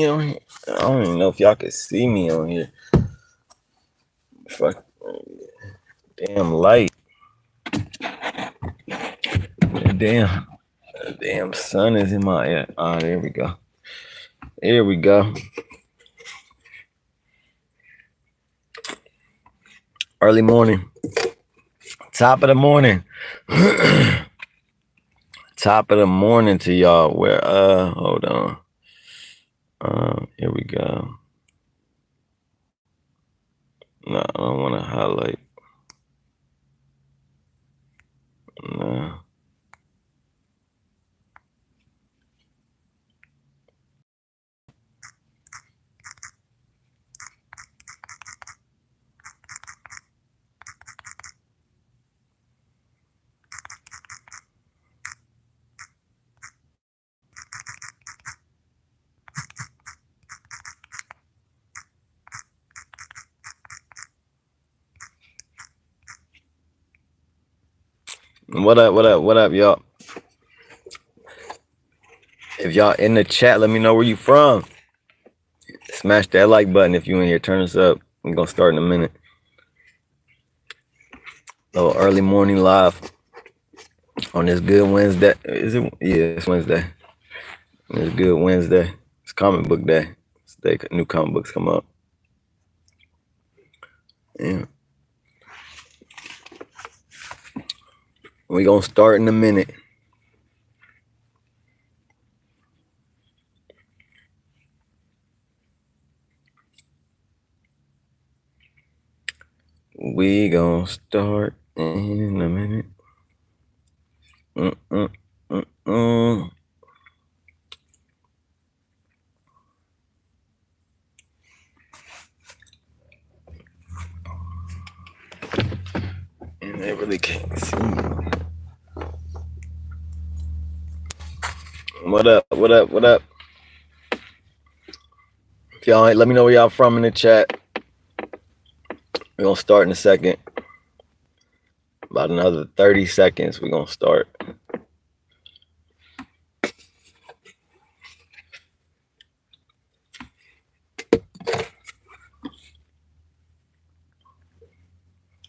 on here? I don't even know if y'all can see me on here. Fuck, damn light. Damn sun is in my ear. Ah, there we go. There we go. Early morning. Top of the morning. Top of the morning to y'all. Where hold on. Here we go. No, I don't want to highlight. No. What up, y'all? If y'all in the chat, let me know where you from. Smash that like button if you in here. Turn us up. I'm gonna start in a minute. Oh, early morning live on this good Wednesday. Is it? Yeah, it's Wednesday. It's good Wednesday. It's comic book day. Today, new comic books come up. Yeah. We gonna start in a minute. We gonna start in a minute. And they really can't see me. What up? If y'all ain't, let me know where y'all from in the chat. We're gonna start in a second. About another 30 seconds, we're gonna start.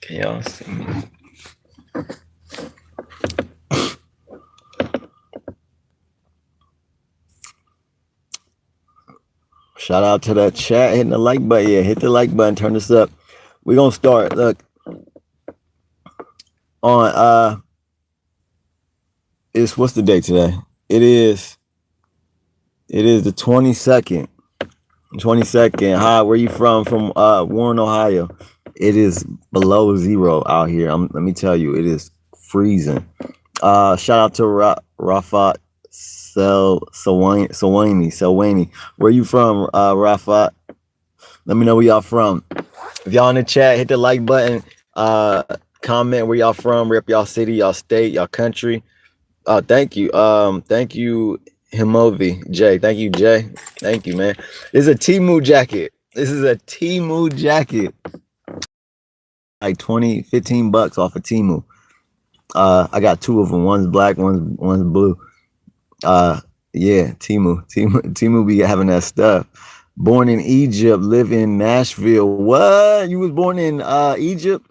Can y'all see me? Shout out to that chat, hitting the like button. Yeah, hit the like button, turn this up. We're gonna start. Look. On it's what's the date today? It is the 22nd. 22nd. Hi, where you from? From Warren, Ohio. It is below zero out here. Let me tell you, it is freezing. Shout out to Rafat Selwani. Where you from, Rafat? Let me know where y'all from. If y'all in the chat, hit the like button. Comment where y'all from, rep y'all city, y'all state, y'all country. Thank you. Thank you, Himovi Jay. Thank you, Jay. Thank you, man. This is a Temu jacket. Like 15 bucks off of Temu. I got two of them. One's black, one's blue. Yeah, Temu be having that stuff. Born in Egypt, live in Nashville. What? You was born in Egypt?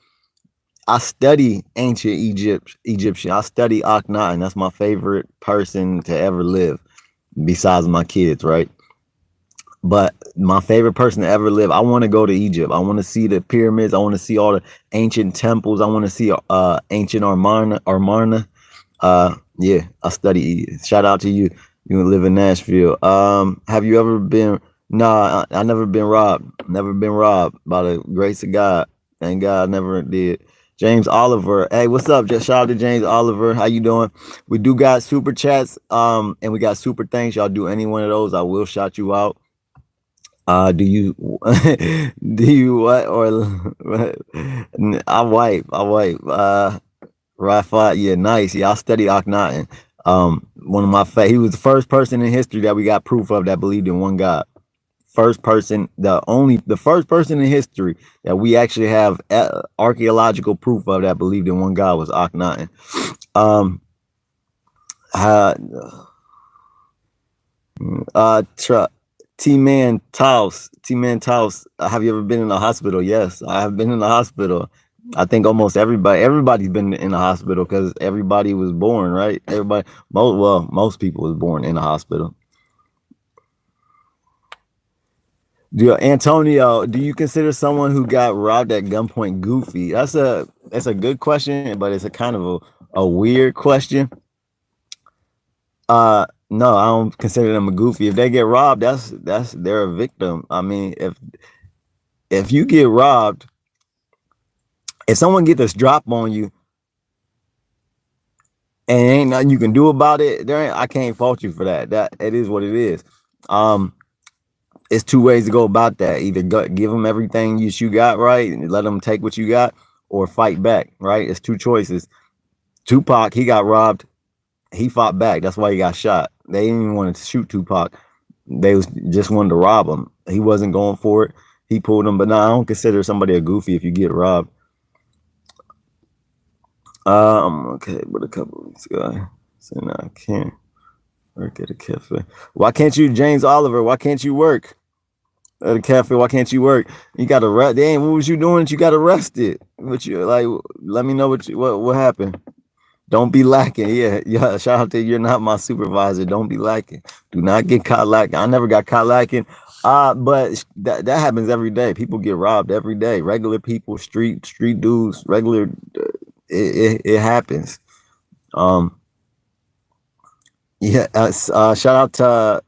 I study ancient Egyptian. I study Akhenaten. That's my favorite person to ever live, besides my kids, right? But my favorite person to ever live, I want to go to Egypt. I want to see the pyramids. I want to see all the ancient temples. I want to see ancient Amarna. Yeah, I study. Shout out to you. You live in Nashville. Have you ever been? Nah, I never been robbed. Never been robbed by the grace of God. Thank God, never did. James Oliver. Hey, what's up? Just shout out to James Oliver. How you doing? We do got super chats, and we got super thanks. Y'all do any one of those, I will shout you out. Do you what or I wipe. Rafat, yeah, nice. Yeah, I studied Akhenaten. One of my he was the first person in history that we got proof of that believed in one God. First person, the first person in history that we actually have archaeological proof of that believed in one God was Akhenaten. T-Man Taos. T-Man Taos. Have you ever been in the hospital? Yes, I have been in the hospital. I think almost everybody's been in the hospital because everybody was born, right? Most people was born in the hospital. Antonio, do you consider someone who got robbed at gunpoint goofy? That's a good question, but it's a kind of a weird question. No, I don't consider them a goofy. If they get robbed, that's they're a victim. I mean, if you get robbed, if someone get this drop on you and ain't nothing you can do about it, I can't fault you for that. That it is what it is. It's two ways to go about that. Either give them everything you got, right, and let them take what you got, or fight back, right? It's two choices. Tupac, he got robbed. He fought back. That's why he got shot. They didn't even want to shoot Tupac. They just wanted to rob him. He wasn't going for it. He pulled him. But no, I don't consider somebody a goofy if you get robbed. Okay, but a couple of weeks ago, so no, I can't work at a cafe. Why can't you, James Oliver? Why can't you work at a cafe? Why can't you work? You got arrested. Dang, what was you doing that you got arrested? What you like? Let me know what happened. Don't be lacking. Yeah. Shout out to you. You're not my supervisor. Don't be lacking. Do not get caught lacking. I never got caught lacking. But that happens every day. People get robbed every day. Regular people, street dudes, regular. It happens. Yeah. Shout out to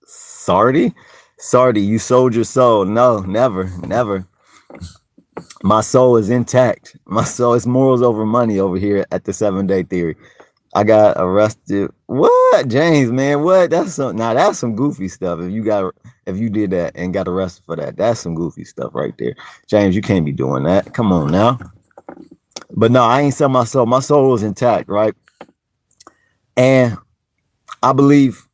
Sardi. Sardi, you sold your soul. No, never. My soul is intact. My soul is morals over money over here at the 7-day theory. I got arrested. What, James, man? What? That's some goofy stuff. If you did that and got arrested for that, that's some goofy stuff right there. James, you can't be doing that. Come on now. But no, I ain't sell my soul. My soul was intact, right? And I believe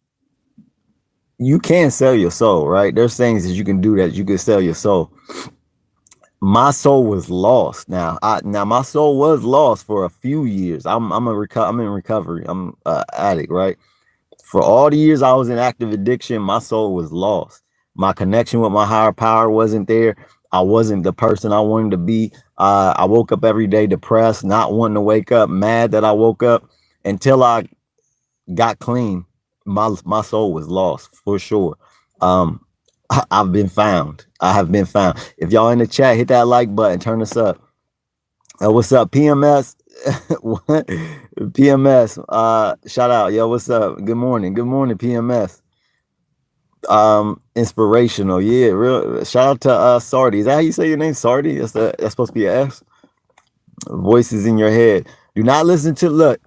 you can sell your soul, right? There's things that you can do that you can sell your soul. My soul was lost. Now my soul was lost for a few years. I'm in recovery. I'm an addict, right? For all the years I was in active addiction, my soul was lost. My connection with my higher power wasn't there. I wasn't the person I wanted to be. I woke up every day depressed, not wanting to wake up, mad that I woke up. Until I got clean, my soul was lost for sure. I've been found. I have been found. If y'all in the chat, hit that like button. Turn us up. What's up, PMS? PMS. Shout out, yo. What's up? Good morning, PMS. Inspirational, yeah. Real. Shout out to Sardi. Is that how you say your name, Sardi? That's supposed to be an S. Voices in your head. Do not listen to. Look,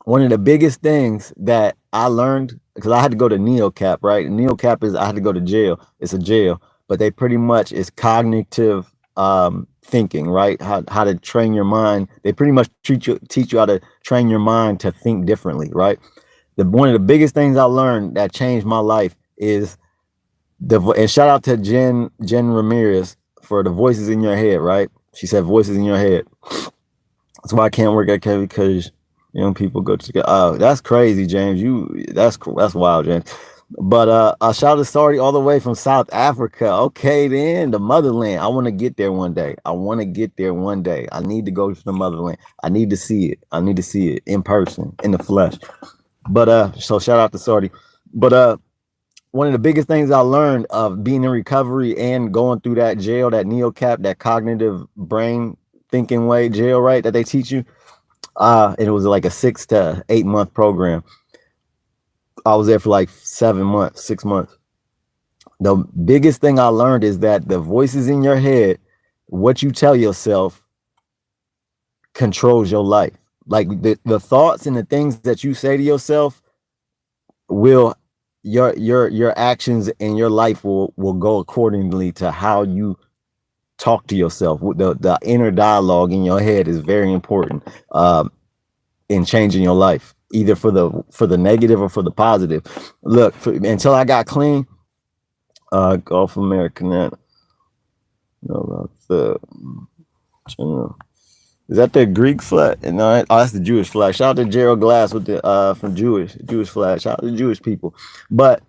one of the biggest things that I learned, because I had to go to NeoCap, right? NeoCap is I had to go to jail. It's a jail, but they pretty much is cognitive thinking, right? How to train your mind. They pretty much teach you how to train your mind to think differently, right? One of the biggest things I learned that changed my life is and shout out to Jen Ramirez for the voices in your head, right? She said voices in your head. That's why I can't work at Kevin, because young people go to. Oh, that's crazy, James. That's wild, James. But I shout out to Sardi all the way from South Africa. Okay, then the motherland. I want to get there one day. I need to go to the motherland. I need to see it. In person, in the flesh. But so shout out to Sardi. But one of the biggest things I learned of being in recovery and going through that jail, that NeoCap, that cognitive brain thinking way jail, right? That they teach you. And it was like a 6 to 8 month program. I was there for like 6 months. The biggest thing I learned is that the voices in your head, what you tell yourself, controls your life. Like the thoughts and the things that you say to yourself will your actions and your life will go accordingly to how you talk to yourself. The inner dialogue in your head is very important in changing your life, either for the negative or for the positive. Look, until I got clean, Gulf American, no, about the general. Is that the Greek flag? No, that's the Jewish flag. Shout out to Gerald Glass with the from Jewish flag. Shout out to the Jewish people. But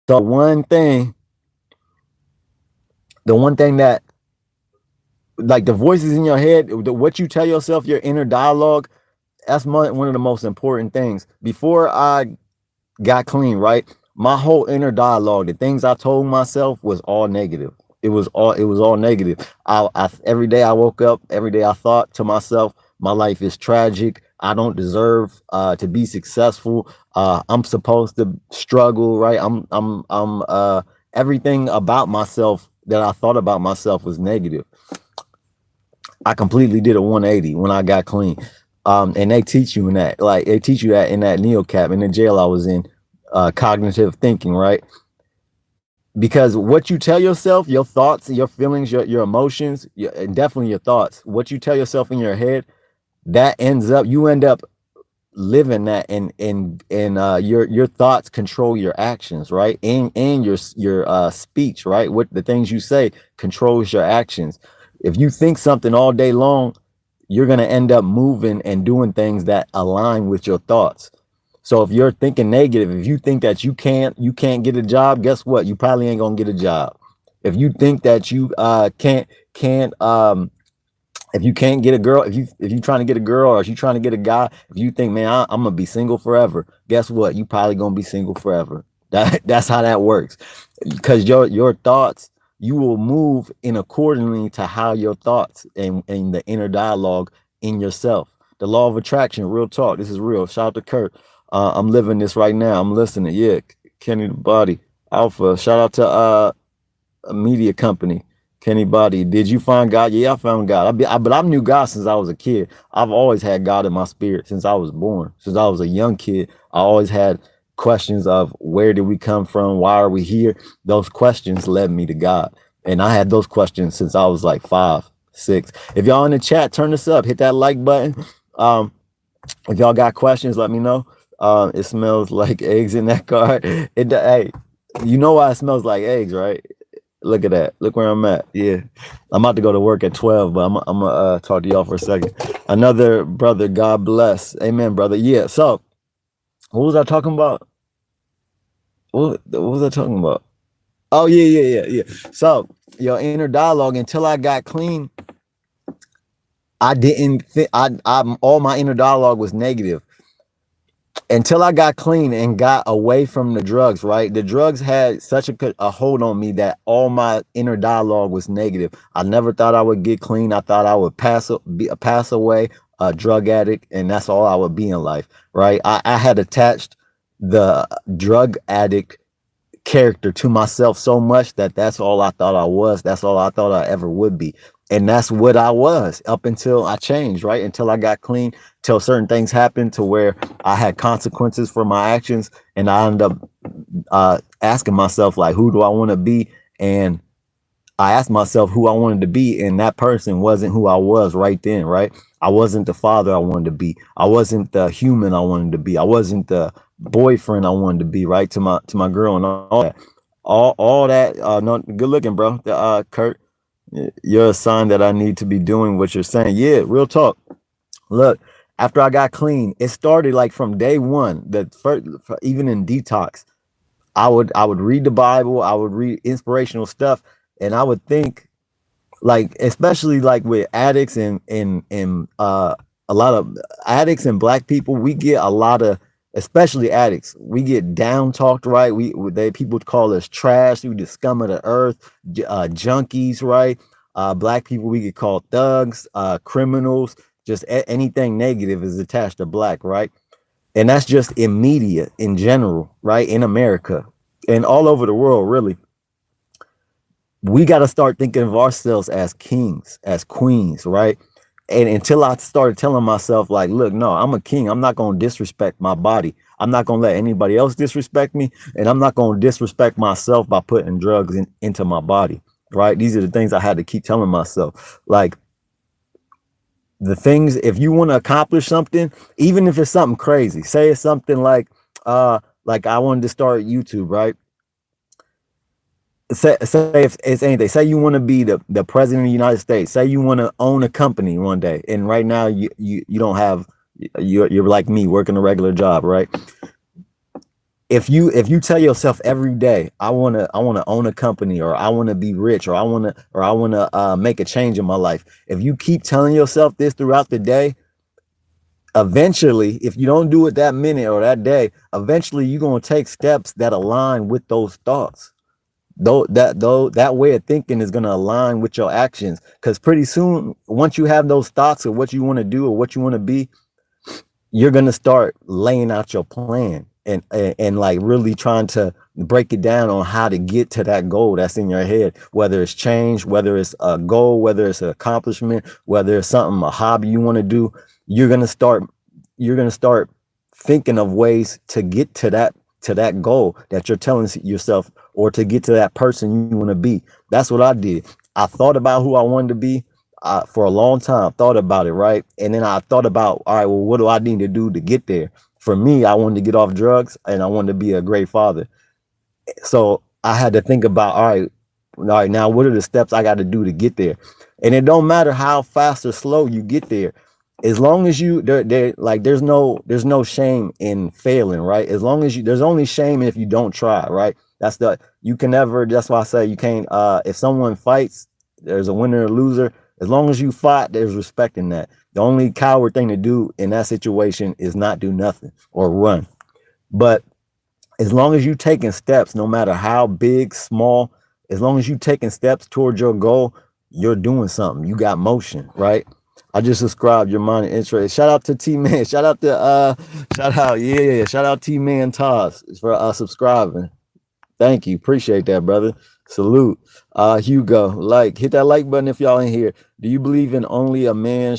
So the one thing that, like the voices in your head, what you tell yourself, your inner dialogue, that's one of the most important things. Before I got clean, right? My whole inner dialogue, the things I told myself was all negative. It was all negative. Every day I woke up, every day I thought to myself, my life is tragic. I don't deserve to be successful. I'm supposed to struggle, right? I'm everything about myself that I thought about myself was negative. I completely did a 180 when I got clean. And they teach you in that, like they teach you that in that neocap in the jail I was in, cognitive thinking, right? Because what you tell yourself, your thoughts, your feelings, your emotions, and definitely your thoughts, what you tell yourself in your head, you end up living that, and your thoughts control your actions, right? And your speech, right? What the things you say controls your actions. If you think something all day long, you're going to end up moving and doing things that align with your thoughts. So if you're thinking negative, if you think that you can't get a job, guess what? You probably ain't gonna get a job. If you think that you can't if you can't get a girl, if you trying to get a girl, or if you trying to get a guy, if you think, man, I'm gonna be single forever, guess what? You probably gonna be single forever. That's how that works. Because your thoughts, you will move in accordingly to how your thoughts and the inner dialogue in yourself. The law of attraction, real talk. This is real. Shout out to Kurt. I'm living this right now. I'm listening. Yeah, Kenny the Body Alpha. Shout out to a media company. Kenny Body, did you find God? Yeah, I found God. But I knew God since I was a kid. I've always had God in my spirit since I was born. Since I was a young kid, I always had questions of where did we come from? Why are we here? Those questions led me to God. And I had those questions since I was like 5, 6. If y'all in the chat, turn this up, hit that like button. If y'all got questions, let me know. It smells like eggs in that car. Hey, you know why it smells like eggs, right? Look at that. Look where I'm at. Yeah. I'm about to go to work at 12, but I'm gonna talk to y'all for a second. Another brother, God bless. Amen, brother. Yeah. So what was I talking about? What was I talking about? Oh, yeah. So your inner dialogue, until I got clean, I didn't think I all my inner dialogue was negative. Until I got clean and got away from the drugs, right? The drugs had such a hold on me that all my inner dialogue was negative. I never thought I would get clean. I thought I would pass away, a drug addict, and that's all I would be in life, right? I had attached the drug addict character to myself so much that that's all I thought I was. That's all I thought I ever would be. And that's what I was up until I changed, right? Until I got clean, till certain things happened to where I had consequences for my actions. And I ended up asking myself, like, who do I want to be? And I asked myself who I wanted to be, and that person wasn't who I was right then, right? I wasn't the father I wanted to be. I wasn't the human I wanted to be. I wasn't the boyfriend I wanted to be, right? To my girl and all that. All that no, good looking, bro. Kurt, you're a sign that I need to be doing what you're saying. Yeah, real talk. Look, after I got clean, it started like from day one. The first, even in detox, I would read the Bible, I would read inspirational stuff, and I would think, like, especially like with addicts and a lot of addicts and black people, we get a lot of, especially addicts, we get down talked, right? People call us trash, we the scum of the earth, junkies, right? Black people, we get called thugs, criminals, just anything negative is attached to black, right? And that's just in media in general, right? In America and all over the world, really. We got to start thinking of ourselves as kings, as queens, right? And until I started telling myself, like, look, no, I'm a king. I'm not going to disrespect my body. I'm not going to let anybody else disrespect me. And I'm not going to disrespect myself by putting drugs into my body, right? These are the things I had to keep telling myself. Like, the things, if you want to accomplish something, even if it's something crazy, say it's something like I wanted to start YouTube, right? Say if it's anything, say you want to be the president of the United States, say you want to own a company one day, and right now you don't have, you're like me working a regular job, right? if you tell yourself every day, I want to own a company, or I want to be rich, or I want to make a change in my life. If you keep telling yourself this throughout the day, eventually, if you don't do it that minute or that day, eventually you're going to take steps that align with those thoughts. Though that way of thinking is going to align with your actions, because pretty soon, once you have those thoughts of what you want to do or what you want to be, you're going to start laying out your plan, and like really trying to break it down on how to get to that goal that's in your head, whether it's change, whether it's a goal, whether it's an accomplishment, whether it's something, a hobby you want to do. you're going to start you're going to start thinking of ways to get to that goal that you're telling yourself, or to get to that person you want to be. That's what I did. I thought about who I wanted to be, for a long time. Thought about it, right? And then I thought about, all right, well, what do I need to do to get there? For me, I wanted to get off drugs, and I wanted to be a great father. So I had to think about, all right, now what are the steps I got to do to get there? And it don't matter how fast or slow you get there, as long as you like, there's no shame in failing, right? As long as you There's only shame if you don't try, right? You can never. That's why I say you can't. If someone fights, there's a winner or loser. As long as you fight, there's respect in that. The only coward thing to do in that situation is not do nothing or run. But as long as you taking steps, no matter how big, small, as long as you taking steps towards your goal, you're doing something. You got motion, right? I just subscribed your mind and interest. Shout out to T Man. Shout out T Man Toss for subscribing. Thank you. Appreciate that, brother. Salute. Hugo, hit that like button if y'all in here. Do you believe in only a man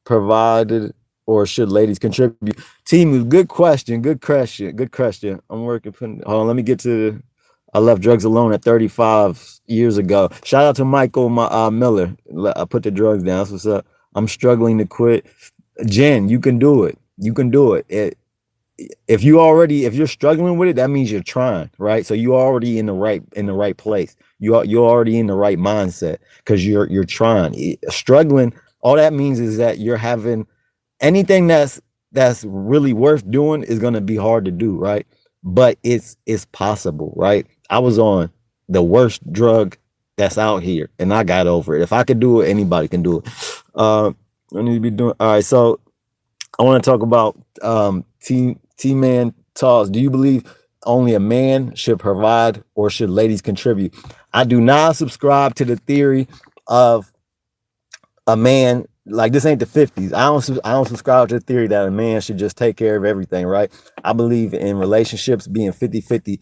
provided, or should ladies contribute? Team, good question. Good question. Good question. I'm working. Hold on. Let me get to. I left drugs alone at 35 years ago. Shout out to Michael Miller. I put the drugs down. That's what's up. I'm struggling to quit. Jen, you can do it. You can do it. If you're struggling with it, that means you're trying, right? So you're already in the right place. You're already in the right mindset, because you're trying. Struggling, all that means is that you're having anything that's really worth doing is going to be hard to do, right? But it's possible, right? I was on the worst drug that's out here, and I got over it. If I could do it, anybody can do it. I need to be doing all right. So I want to talk about T Man talks. Do you believe only a man should provide, or should ladies contribute? I do not subscribe to the theory of a man. Like, this ain't the 50s. I don't subscribe to the theory that a man should just take care of everything, right? I believe in relationships being 50-50.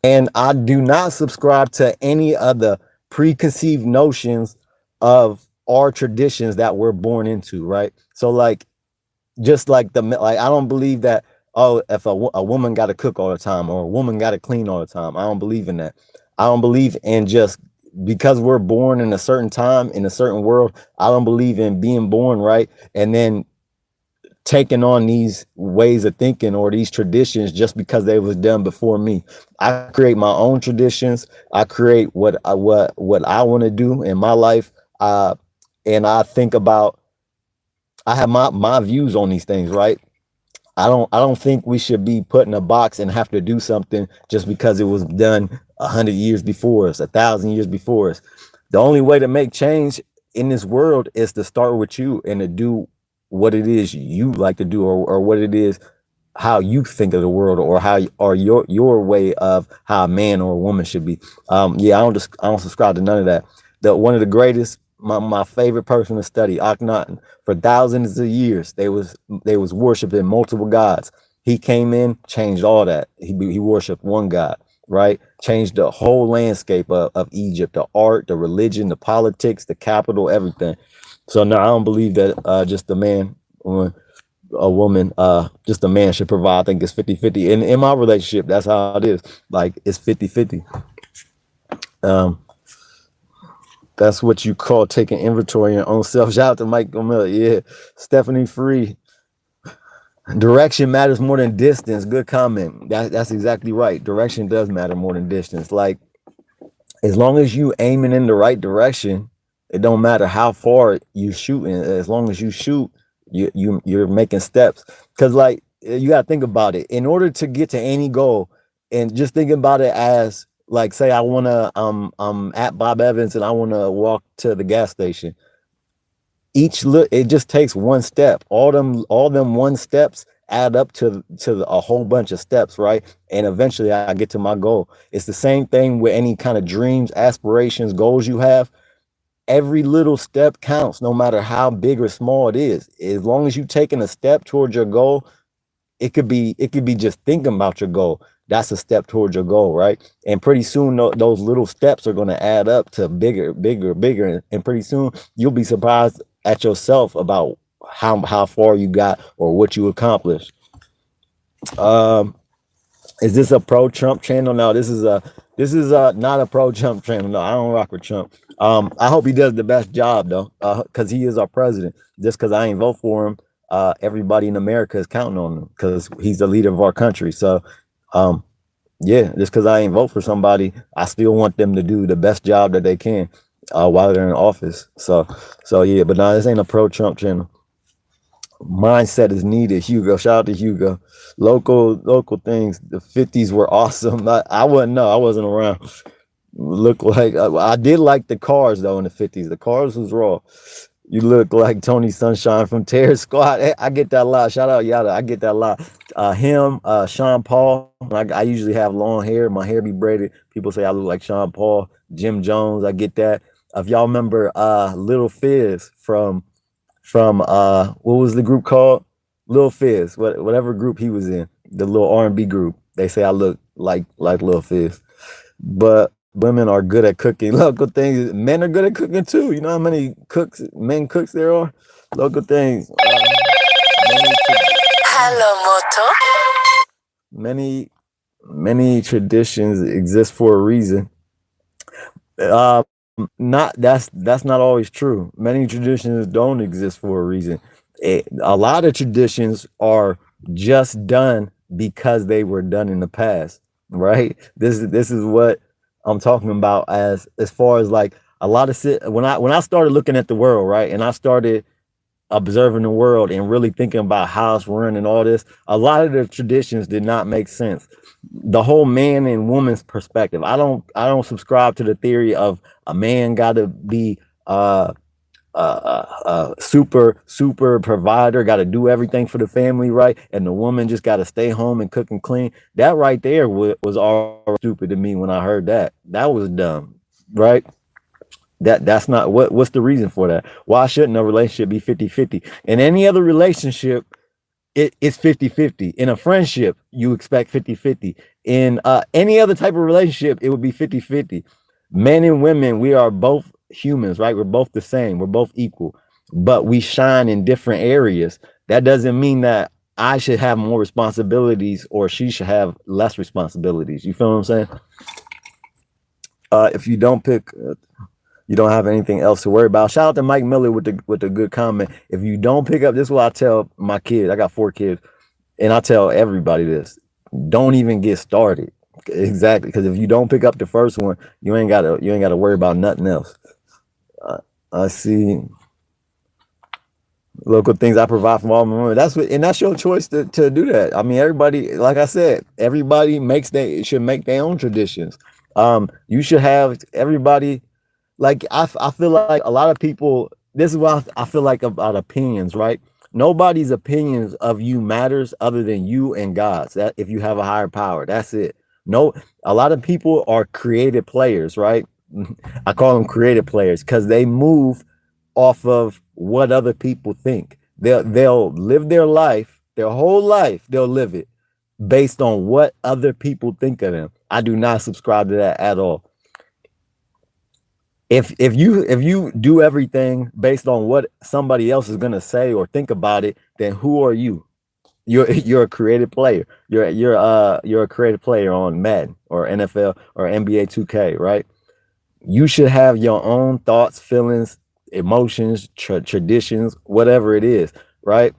And I do not subscribe to any of the preconceived notions of our traditions that we're born into, right? So, like, just like I don't believe that, oh, if a woman got to cook all the time, or a woman got to clean all the time. I don't believe in that. I don't believe in, just because we're born in a certain time in a certain world. I don't believe in being born right and then taking on these ways of thinking or these traditions just because they was done before me. I create my own traditions. I create what I want to do in my life. And I think about, I have my views on these things, right? I don't think we should be put in a box and have to do something just because it was done 100 years before us, 1,000 years before us. The only way to make change in this world is to start with you, and to do what it is you like to do, or what it is, how you think of the world, or how, or your way of how a man or a woman should be. I don't subscribe to none of that. One of the greatest, my favorite person to study, Akhenaten, for thousands of years they was worshiping multiple gods. He came in, changed all that. He worshiped one God, right? Changed the whole landscape of Egypt, the art, the religion, the politics, the capital, everything. So no, I don't believe that just a man or a woman, just a man should provide. I think it's 50-50. In my relationship, that's how it is. Like, it's 50-50. That's what you call taking inventory of your own self. Shout out to Mike Miller. Yeah. Stephanie Free. Direction matters more than distance. Good comment. That's exactly right. Direction does matter more than distance. Like, as long as you aiming in the right direction, it don't matter how far you shooting. As long as you shoot, you're making steps. Because, like, you got to think about it. In order to get to any goal, and just think about it as like, say I want to at Bob Evans and I want to walk to the gas station. It just takes one step. All them one steps add up to a whole bunch of steps, right? And eventually I get to my goal. It's the same thing with any kind of dreams, aspirations, goals you have. Every little step counts, no matter how big or small it is. As long as you're taking a step towards your goal, it could be just thinking about your goal. That's a step towards your goal, right? And pretty soon those little steps are going to add up to bigger, bigger, bigger, and pretty soon you'll be surprised at yourself about how far you got or what you accomplished. Um, is this a pro Trump channel? No, this is not a pro Trump channel. No, I don't rock with Trump. I hope he does the best job though, because he is our president. Just because I ain't vote for him, everybody in America is counting on him because he's the leader of our country. So, um, yeah, just because I ain't vote for somebody, I still want them to do the best job that they can while they're in office. So yeah, but no, this ain't a pro Trump channel. Mindset is needed. Hugo, shout out to Hugo. Local things. The 50s were awesome. I wouldn't know. I wasn't around. Look like I did like the cars though in the 50s. The cars was raw. You look like Tony Sunshine from Terror Squad. I get that a lot. Shout out Yada. I get that a lot. Him, Sean Paul. I usually have long hair. My hair be braided. People say I look like Sean Paul. Jim Jones. I get that. If y'all remember Little Fizz from what was the group called? Lil Fizz, whatever group he was in, the little R&B group. They say I look like Lil Fizz. But women are good at cooking. Local things. Men are good at cooking too. You know how many men cooks there are? Local things. Hello, Moto. Many traditions exist for a reason. Uh, not that's not always true. Many traditions don't exist for a reason. A lot of traditions are just done because they were done in the past, right? This is what I'm talking about as far as like a lot of when I started looking at the world, right, and I started observing the world and really thinking about how it's run and all this, a lot of the traditions did not make sense. The whole man and woman's perspective. I don't subscribe to the theory of a man got to be super provider, got to do everything for the family, right? And the woman just got to stay home and cook and clean. That right there was all stupid to me when I heard that. That was dumb, right? That's not what's the reason for that? Why shouldn't a relationship be 50-50? In any other relationship, it's 50-50. In a friendship, you expect 50-50. In any other type of relationship, it would be 50-50. Men and women, we are both humans, right? We're both the same. We're both equal, but we shine in different areas. That doesn't mean that I should have more responsibilities or she should have less responsibilities. You feel what I'm saying? If you don't pick you don't have anything else to worry about. Shout out to Mike Miller with the good comment. If you don't pick up, this is what I tell my kids. I got 4 kids, and I tell everybody this: don't even get started. Exactly, because if you don't pick up the first one, you ain't gotta worry about nothing else. I see local things I provide from all my money. That's your choice to do that. I mean, everybody, like I said, everybody should make their own traditions. You should have everybody. Like I feel like a lot of people. This is what I feel like about opinions, right? Nobody's opinions of you matters other than you and God's. That if you have a higher power, that's it. No, a lot of people are creative players, right? I call them creative players because they move off of what other people think. They'll live their life, their whole life. They'll live it based on what other people think of them. I do not subscribe to that at all. If you do everything based on what somebody else is gonna say or think about it, then who are you? You're a creative player. You're a creative player on Madden or NFL or NBA 2K, right? You should have your own thoughts, feelings, emotions, traditions, whatever it is, right?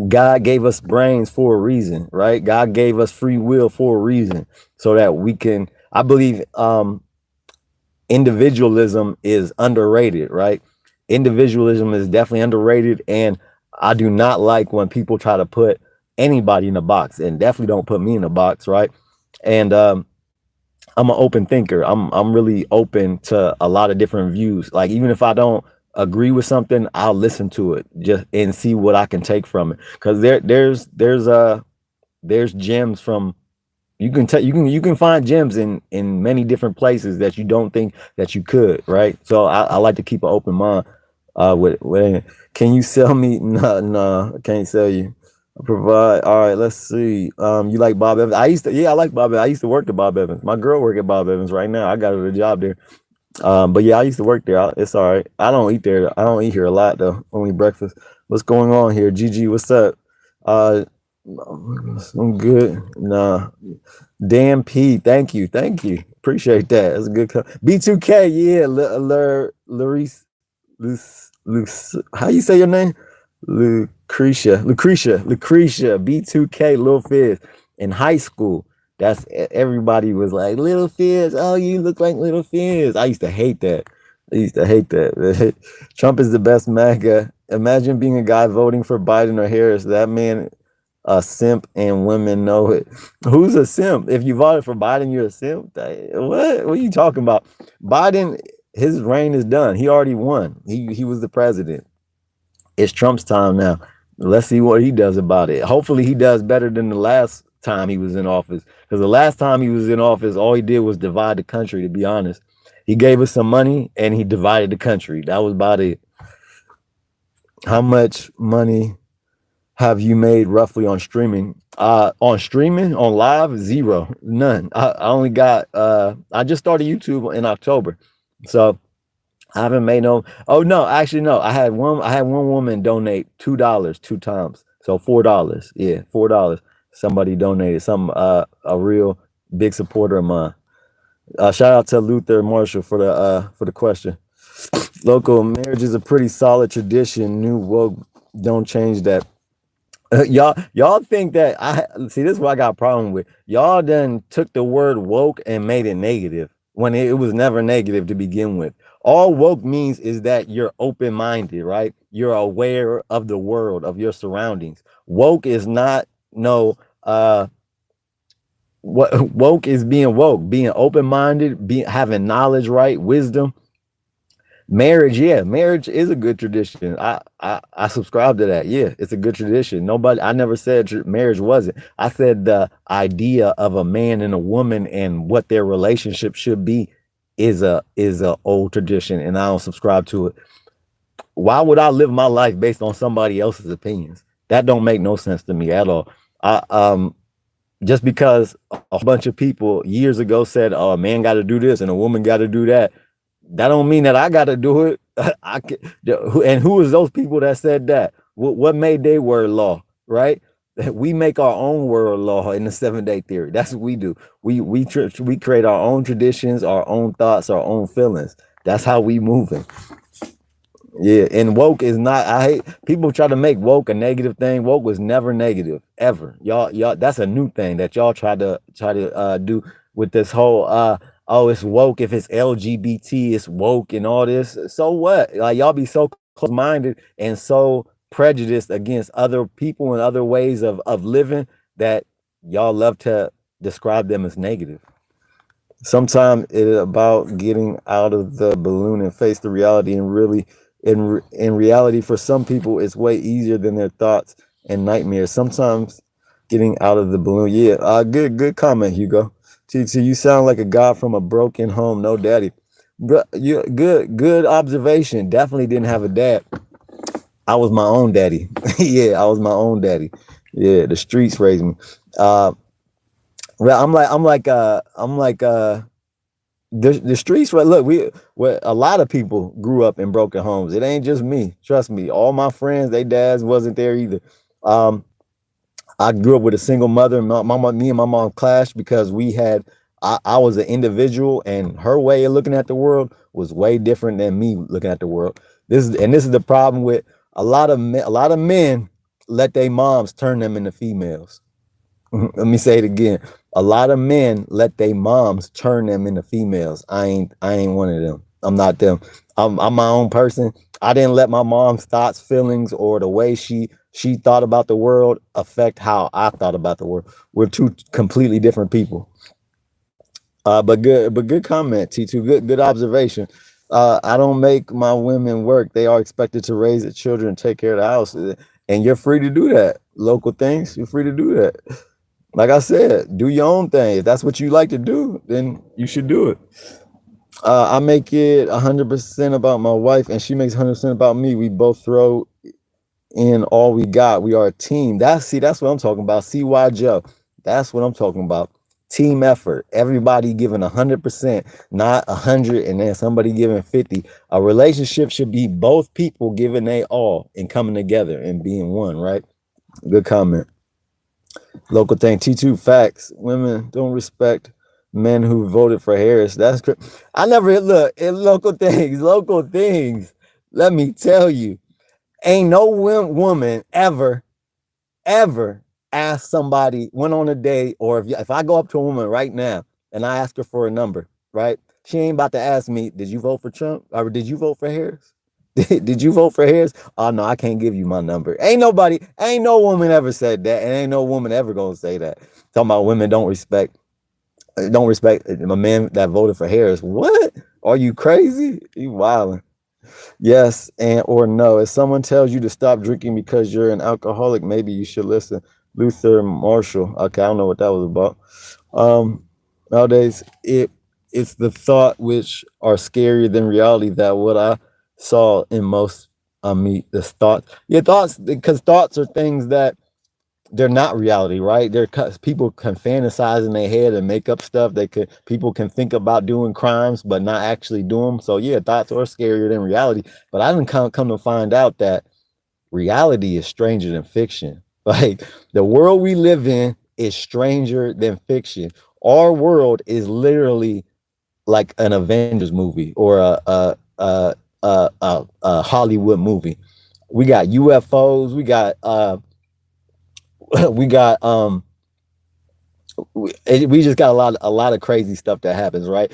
God gave us brains for a reason, right? God gave us free will for a reason so that we can. I believe individualism is underrated, right? Individualism is definitely underrated, and I do not like when people try to put anybody in a box, and definitely don't put me in a box, right? And I'm an open thinker. I'm really open to a lot of different views. Like even if I don't agree with something, I'll listen to it just and see what I can take from it. Because there's gems from you can find gems in many different places that you don't think that you could, right? So I like to keep an open mind. With can you sell me? No, I can't sell you. I provide. All right, let's see. You like Bob Evans? I like Bob Evans. I used to work at Bob Evans. My girl work at Bob Evans right now. I got her a job there. But yeah, I used to work there. It's all right. I don't eat there. I don't eat here a lot though. Only breakfast. What's going on here? GG, what's up? Uh, I'm good. Nah. Dan P, thank you, appreciate that. That's a good. B2K, yeah, Larice, how you say your name? Lucretia, B2K, Lil Fizz. In high school, that's everybody was like, Little Fizz, oh, you look like Little Fizz. I used to hate that. Trump is the best MAGA. Imagine being a guy voting for Biden or Harris. That man a simp, and women know it. Who's a simp? If you voted for Biden, you're a simp. What are you talking about? Biden, his reign is done. He already won. He was the president. It's Trump's time now. Let's see what he does about it. Hopefully he does better than the last time he was in office. Because the last time he was in office, all he did was divide the country, to be honest. He gave us some money and he divided the country. That was about it. How much money have you made roughly on streaming? On live, zero, none. I only got I just started YouTube in October. So I haven't made no. Oh no, actually no. I had one woman donate $2 two times. So $4. Yeah, $4. Somebody donated, a real big supporter of mine. Shout out to Luther Marshall for the question. Local marriage is a pretty solid tradition. New woke don't change that. Y'all think that I see this is what I got a problem with. Y'all done took the word woke and made it negative when it was never negative to begin with. All woke means is that you're open-minded, right? You're aware of the world, of your surroundings. Woke is not what woke is being woke, being open-minded, having knowledge, right? Wisdom. Marriage, yeah, marriage is a good tradition. I subscribe to that. Yeah, it's a good tradition. I never said marriage wasn't. I said the idea of a man and a woman and what their relationship should be is a old tradition, and I don't subscribe to it. Why would I live my life based on somebody else's opinions? That don't make no sense to me at all. Just because a bunch of people years ago said, "Oh, a man got to do this and a woman got to do that," that don't mean that I got to do it. And who is those people that said that? What made their word law, right? We make our own word law in the 7-day theory. That's what we do. We create our own traditions, our own thoughts, our own feelings. That's how we moving. Yeah, and woke is not. I hate people try to make woke a negative thing. Woke was never negative ever. Y'all. That's a new thing that y'all try to do with this whole oh, it's woke if it's LGBT, it's woke and all this. So what? Like y'all be so close-minded and so prejudiced against other people and other ways of living that y'all love to describe them as negative. Sometimes it's about getting out of the balloon and face the reality, and really in reality for some people it's way easier than their thoughts and nightmares. Sometimes getting out of the balloon. Yeah, good comment, Hugo. TT, you sound like a guy from a broken home, no daddy. But you good observation. Definitely didn't have a dad. I was my own daddy. Yeah, I was my own daddy. Yeah, the streets raised me. Well, I'm like the streets. Look, a lot of people grew up in broken homes. It ain't just me. Trust me. All my friends, they dads wasn't there either. I grew up with a single mother. Me and my mom clashed because I was an individual, and her way of looking at the world was way different than me looking at the world. This is the problem with a lot of men let their moms turn them into females. Let me say it again. A lot of men let their moms turn them into females. I ain't one of them. I'm not them. I'm my own person. I didn't let my mom's thoughts, feelings, or the way she thought about the world affect how I thought about the world. We're two completely different people. But good comment, T2. Good observation. I don't make my women work. They are expected to raise the children and take care of the house. And you're free to do that. Local things, you're free to do that. Like I said, do your own thing. If that's what you like to do, then you should do it. I make it 100% about my wife, and she makes 100% about me. We both throw in all we got. We are a team. That's what I'm talking about. CY Joe. That's what I'm talking about. Team effort. Everybody giving 100%, not 100, and then somebody giving 50. A relationship should be both people giving they all and coming together and being one, right? Good comment. Local thing. T2 facts. Women don't respect men who voted for Harris. That's crazy. I never look in local things. Local things. Let me tell you, ain't no woman ever ask somebody, went on a date, or if I go up to a woman right now and I ask her for a number, right? She ain't about to ask me, did you vote for Trump? Or did you vote for Harris? Did you vote for Harris? Oh no, I can't give you my number. Ain't no woman ever said that, and ain't no woman ever gonna say that. Talking about women don't respect a man that voted for Harris. What? Are you crazy? You wilding. Yes and or no. If someone tells you to stop drinking because you're an alcoholic, maybe you should listen. Luther Marshall. Okay, I don't know what that was about. Nowadays, it's the thought which are scarier than reality. That what I saw in most this thoughts. Yeah, thoughts, because thoughts are things that they're not reality, right? People can fantasize in their head and make up stuff. People can think about doing crimes but not actually do them. So yeah, thoughts are scarier than reality. But I didn't come to find out that reality is stranger than fiction. Like the world we live in is stranger than fiction. Our world is literally like an Avengers movie or a Hollywood movie. We got UFOs. We got we just got a lot of crazy stuff that happens, right?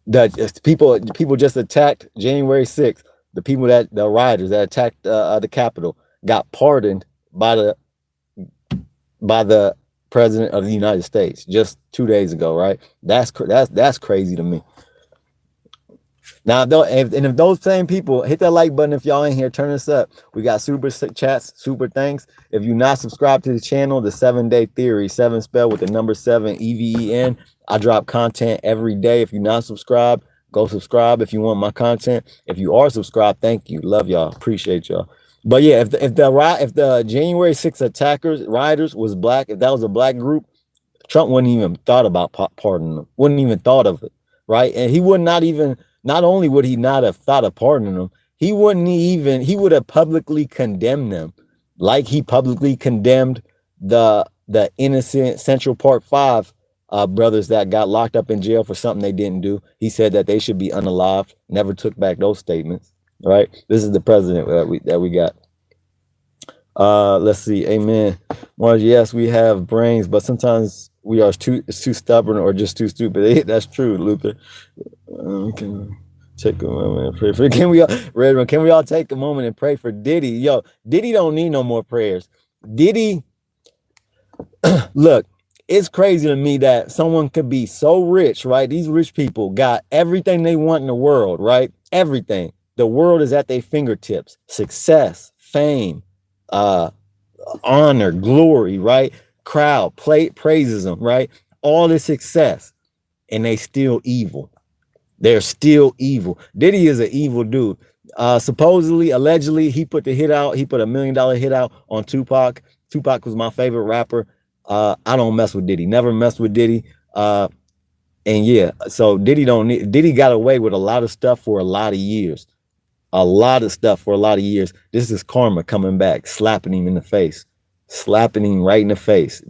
That people just attacked January 6th. The rioters that attacked the Capitol got pardoned by the president of the United States just 2 days ago, right? That's crazy to me. Now, if those same people hit that like button, if y'all ain't here, turn this up. We got super chats, super thanks. If you're not subscribed to the channel, the 7-Day Theory, 7 spelled with the number 7, EVEN. I drop content every day. If you're not subscribed, go subscribe if you want my content. If you are subscribed, thank you. Love y'all. Appreciate y'all. But yeah, if the January 6th rioters was black, if that was a black group, Trump wouldn't even thought about pardoning them. Wouldn't even thought of it, right? And he would not even. Not only would he not have thought of pardoning them, he would have publicly condemned them, like he publicly condemned the innocent Central Park 5 brothers that got locked up in jail for something they didn't do. He said that they should be unalived. Never took back those statements. Right? This is the president that we got. Let's see. Amen. Marge, yes, we have brains, but sometimes we are too stubborn or just too stupid. That's true, Luther. Can take a moment and pray for. Can we all take a moment and pray for Diddy? Yo, Diddy don't need no more prayers. Diddy, look, it's crazy to me that someone could be so rich, right? These rich people got everything they want in the world, right? Everything. The world is at their fingertips. Success, fame, honor, glory, right? Crowd praises them, right? All this success, and they still evil. They're still evil. Diddy is an evil dude. Supposedly, allegedly, he put the hit out. He put $1 million hit out on Tupac. Tupac was my favorite rapper. I don't mess with Diddy. Never messed with Diddy. And yeah, so Diddy got away with a lot of stuff for a lot of years. A lot of stuff for a lot of years. This is karma coming back, slapping him in the face. Slapping him right in the face.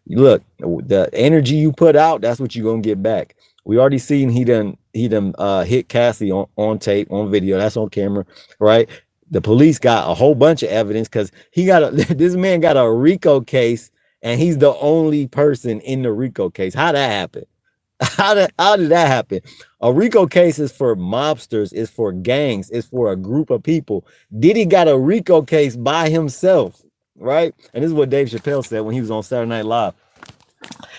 Look, the energy you put out, that's what you're gonna get back. We already seen he done hit Cassie on tape, on video. That's on camera, right? The police got a whole bunch of evidence because this man got a RICO case, and he's the only person in the RICO case. How'd that happen? How did that happen? A RICO case is for mobsters, is for gangs, is for a group of people. Diddy got a RICO case by himself, right? And this is what Dave Chappelle said when he was on Saturday Night Live.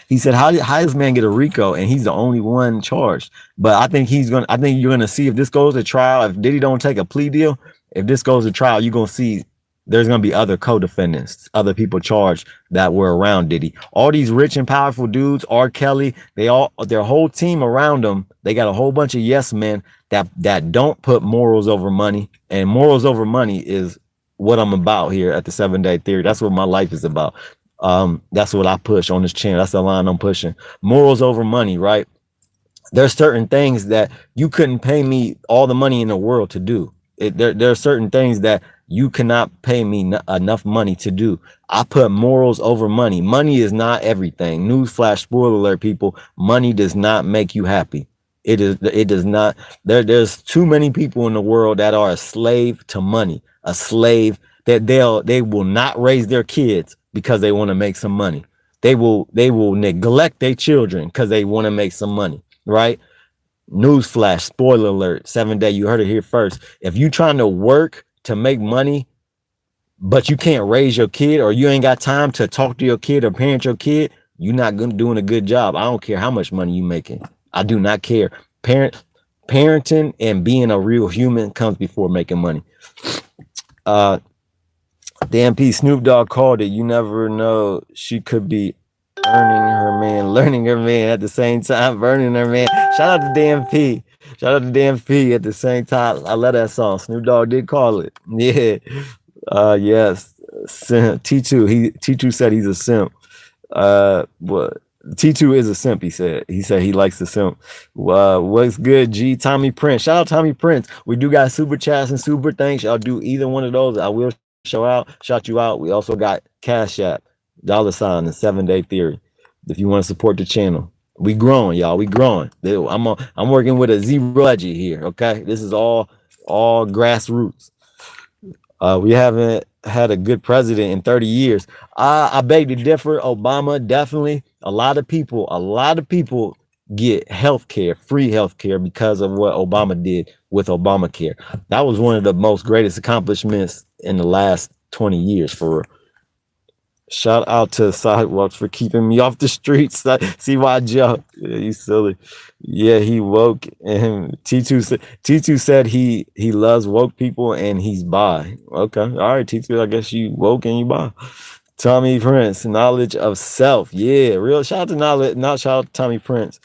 He said, how does man get a RICO and he's the only one charged? But I think you're gonna see if this goes to trial, if Diddy don't take a plea deal, if this goes to trial, you're gonna see there's gonna be other co-defendants, other people charged that were around Diddy. All these rich and powerful dudes, R. Kelly, their whole team around them, they got a whole bunch of yes men that don't put morals over money. And morals over money is what I'm about here at the 7-Day Theory. That's what my life is about. That's what I push on this channel. That's the line I'm pushing. Morals over money, right? There's certain things that you couldn't pay me all the money in the world to do. There are certain things that you cannot pay me enough money to do. I put morals over money. Money is not everything. Newsflash, spoiler alert, people. Money does not make you happy. It does not. There's too many people in the world that are a slave to money, a slave that they will not raise their kids because they want to make some money. They will neglect their children because they want to make some money, right? Newsflash, spoiler alert, 7-Day, you heard it here first. If you trying to work to make money, but you can't raise your kid, or you ain't got time to talk to your kid or parent your kid, you're not doing a good job. I don't care how much money you making. I do not care. Parenting and being a real human comes before making money. DMP Snoop Dogg called it. You never know. She could be learning her man at the same time, burning her man. Shout out to DMP. Shout out to DMP at the same time. I love that song. Snoop Dogg did call it. Yeah. Yes. T2. T2 said he's a simp. What? T2 is a simp, he said. He said he likes the simp. What's good, G? Tommy Prince. Shout out Tommy Prince. We do got super chats and super thanks. Y'all do either one of those, I will shout you out. We also got Cash App, $, the 7-Day Theory. If you want to support the channel. We growing, y'all. We growing. I'm working with a zero budget here. Okay. This is all grassroots. We haven't had a good president in 30 years. I beg to differ. Obama, definitely. A lot of people get healthcare, free healthcare because of what Obama did with Obamacare. That was one of the most greatest accomplishments in the last 20 years for real. Shout out to Sidewalks for keeping me off the streets. See why I jump. Yeah, you silly. Yeah, he woke, and T2 said he loves woke people and he's bi. Okay. All right, T2, I guess you woke and you bi. Tommy Prince, knowledge of self. Yeah, real shout out to knowledge, not shout out to Tommy Prince.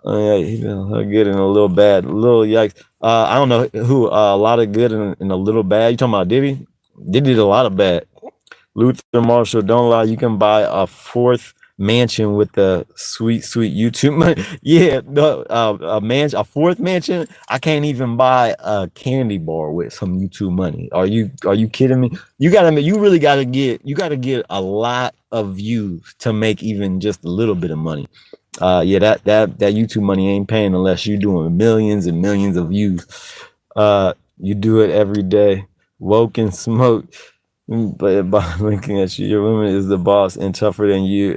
Yeah, he's good and a little bad. A little yikes. I don't know who, a lot of good and a little bad. You talking about Diddy? Diddy did a lot of bad. Luther Marshall, don't lie. You can buy a 4th mansion with the sweet YouTube money. Yeah, a 4th mansion. I can't even buy a candy bar with some YouTube money. Are you kidding me? You really gotta get a lot of views to make even just a little bit of money. Yeah, that YouTube money ain't paying unless you're doing millions and millions of views. You do it every day. Woke and smoke. But by looking at you, your woman is the boss and tougher than you.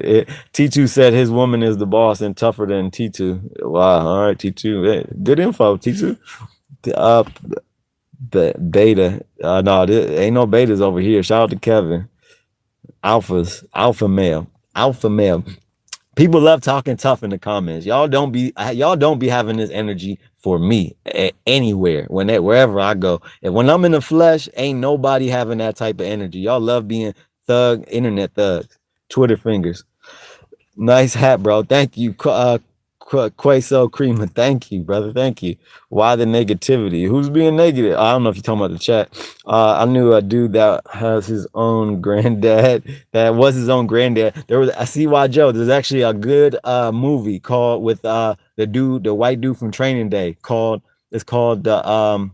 T2 said his woman is the boss and tougher than T2. Wow. All right, T2. Hey, good info, T2. Beta. No, ain't no betas over here. Shout out to Kevin. Alpha male. People love talking tough in the comments. Y'all don't be having this energy for me anywhere, wherever I go. And when I'm in the flesh, ain't nobody having that type of energy. Y'all love being internet thugs, Twitter fingers. Nice hat, bro. Thank you. Queso Creamer. Thank you, brother. Thank you. Why the negativity? Who's being negative? I don't know if you're talking about the chat. I knew a dude that has his own granddad. That was his own granddad. There was, I see why Joe. There's actually a good movie called with the white dude from Training Day. It's called the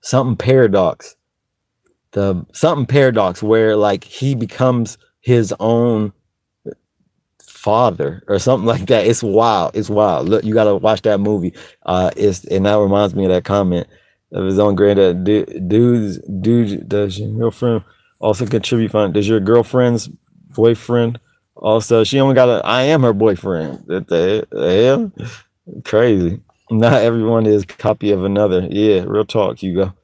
something paradox. The something paradox where like he becomes his own father or something like that. It's wild. Look, you gotta watch that movie. And that reminds me of that comment of his own granddad. Dude, does your girlfriend also contribute fund? Does your girlfriend's boyfriend Also, she only got a. I am her boyfriend. What the hell? Crazy. Not everyone is copy of another. Yeah, real talk, Hugo.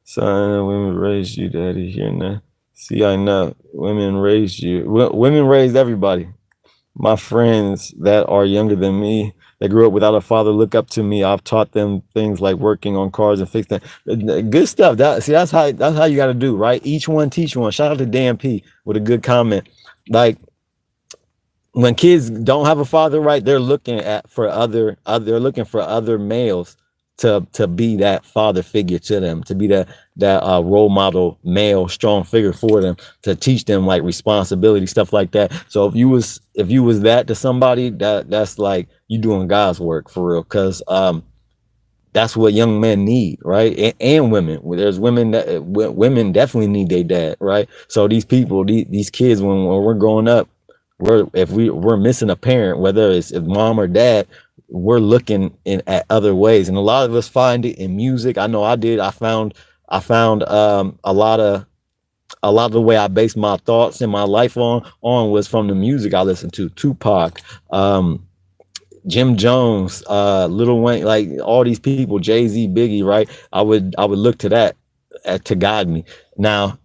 Son, women raised you, daddy. Here now. See, I know. Women raised you. Women raised everybody. My friends that are younger than me, that grew up without a father, look up to me. I've taught them things like working on cars and fixing good stuff. That's how you got to do, right? Each one teach one. Shout out to Dan P with a good comment. Like when kids don't have a father, right, they're looking at for they're looking for other males to be that father figure to them, to be that role model male strong figure for them, to teach them like responsibility, stuff like that. So if you was that to somebody, that's like you doing God's work for real, because that's what young men need, right? And women. There's women that women definitely need their dad, right? So these people, these kids, when we're growing up, we're missing a parent, whether it's mom or dad, we're looking at other ways, and a lot of us find it in music. I know I did. I found a lot of the way I based my thoughts and my life on was from the music I listened to. Tupac, Jim Jones, Lil Wayne, like all these people, Jay-Z, Biggie, right? I would look to that to guide me. Now,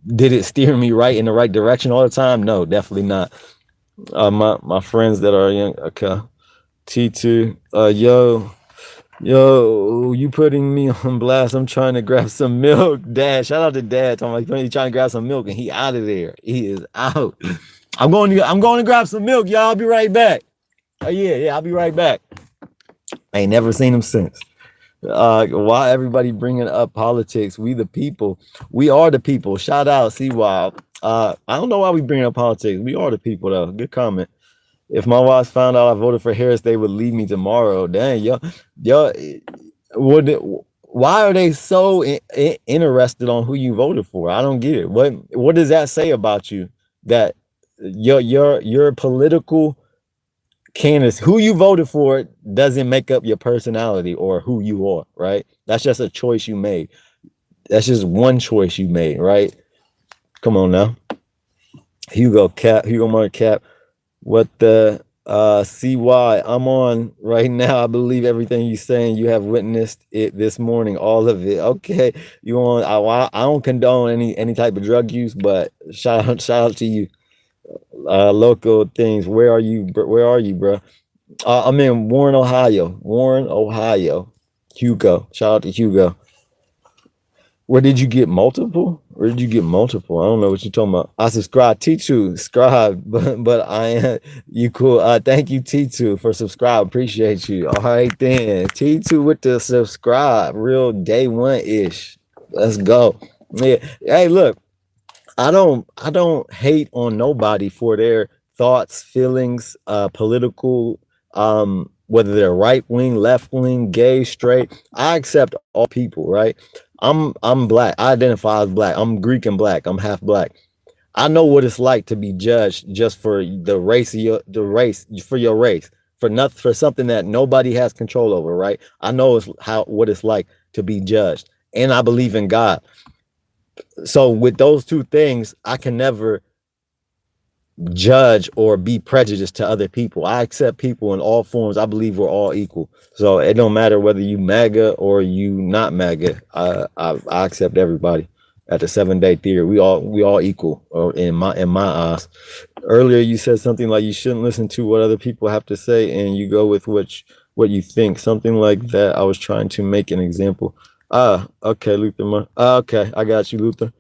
did it steer me right in the right direction all the time? No, definitely not. My friends that are young, okay. T2, yo, you putting me on blast. I'm trying to grab some milk. Dad, shout out to Dad. Talking like he's trying to grab some milk and he out of there. He is out. I'm going to grab some milk, y'all. I'll be right back. Oh yeah, I'll be right back. I ain't never seen him since. Why everybody bringing up politics? We the people. We are the people. Shout out, CY. I don't know why we bring up politics. We are the people, though. Good comment. If my wife found out I voted for Harris, they would leave me tomorrow. Dang, yo, would it, why are they so interested on who you voted for? I don't get it. What does that say about you? That your political candidates, who you voted for, doesn't make up your personality or who you are, right? That's just a choice you made. That's just one choice you made, right? Come on now. Hugo Mark Cap. What the CY? I'm on right now. I believe everything you're saying. You have witnessed it this morning, all of it. Okay, you on? I don't condone any type of drug use, but shout out to you. Local things. Where are you? Where are you, bro? I'm in Warren, Ohio. Warren, Ohio. Hugo. Shout out to Hugo. Where did you get multiple? Where did you get multiple? I don't know what you're talking about. I subscribe T2, subscribe, but I am you cool. Thank you T2 for subscribe. Appreciate you. All right then, T2 with the subscribe. Real day one ish. Let's go. Yeah. Hey, look. I don't hate on nobody for their thoughts, feelings, political, whether they're right wing, left wing, gay, straight. I accept all people, right? I'm black. I identify as black. I'm Greek and black. I'm half black. I know what it's like to be judged just for your race, for something that nobody has control over, right? I know what it's like to be judged. And I believe in God. So with those two things, I can never judge or be prejudiced to other people. I accept people in all forms. I believe we're all equal. So it don't matter whether you MAGA or you not MAGA. I accept everybody at the 7-day theory. We all equal, or in my eyes. Earlier you said something like you shouldn't listen to what other people have to say and you go with what you think. Something like that. I was trying to make an example. Okay, Luther. Okay, I got you, Luther.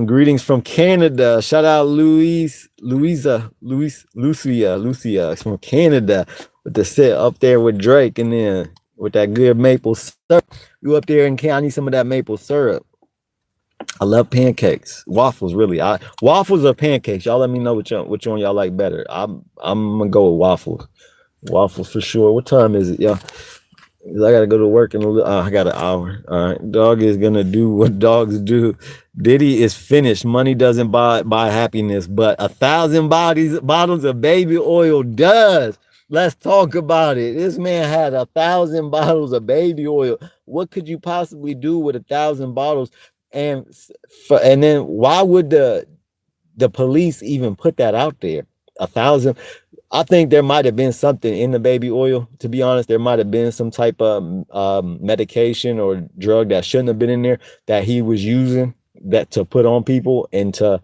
Greetings from Canada. Shout out Lucia. It's from Canada with the set up there with Drake, and then with that good maple syrup. You up there in Canada? I need some of that maple syrup. I love pancakes, waffles. Really, waffles or pancakes. Y'all let me know which one y'all like better. I'm gonna go with waffles for sure. What time is it, y'all? I gotta go to work in a little. I got an hour. All right, dog is gonna do what dogs do. Diddy is finished. Money doesn't buy happiness, but 1,000 bottles of baby oil does. Let's talk about it. This man had 1,000 bottles of baby oil. What could you possibly do with 1,000 bottles? And then why would the police even put that out there? 1,000. I think there might have been something in the baby oil. To be honest, there might have been some type of medication or drug that shouldn't have been in there that he was using that to put on people and to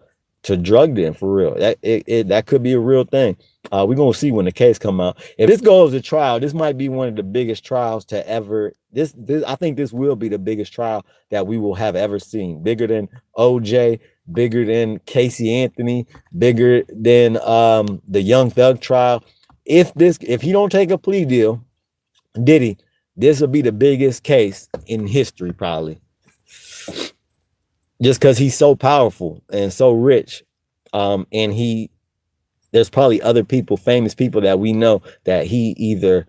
drug them for real. That could be a real thing. We're gonna see when the case come out. If this goes to trial, this might be one of the biggest trials to ever. This I think this will be the biggest trial that we will have ever seen. Bigger than OJ, bigger than Casey Anthony, bigger than the Young Thug trial. If he don't take a plea deal, Diddy, this will be the biggest case in history, probably. Just because he's so powerful and so rich. And there's probably other people, famous people that we know that he either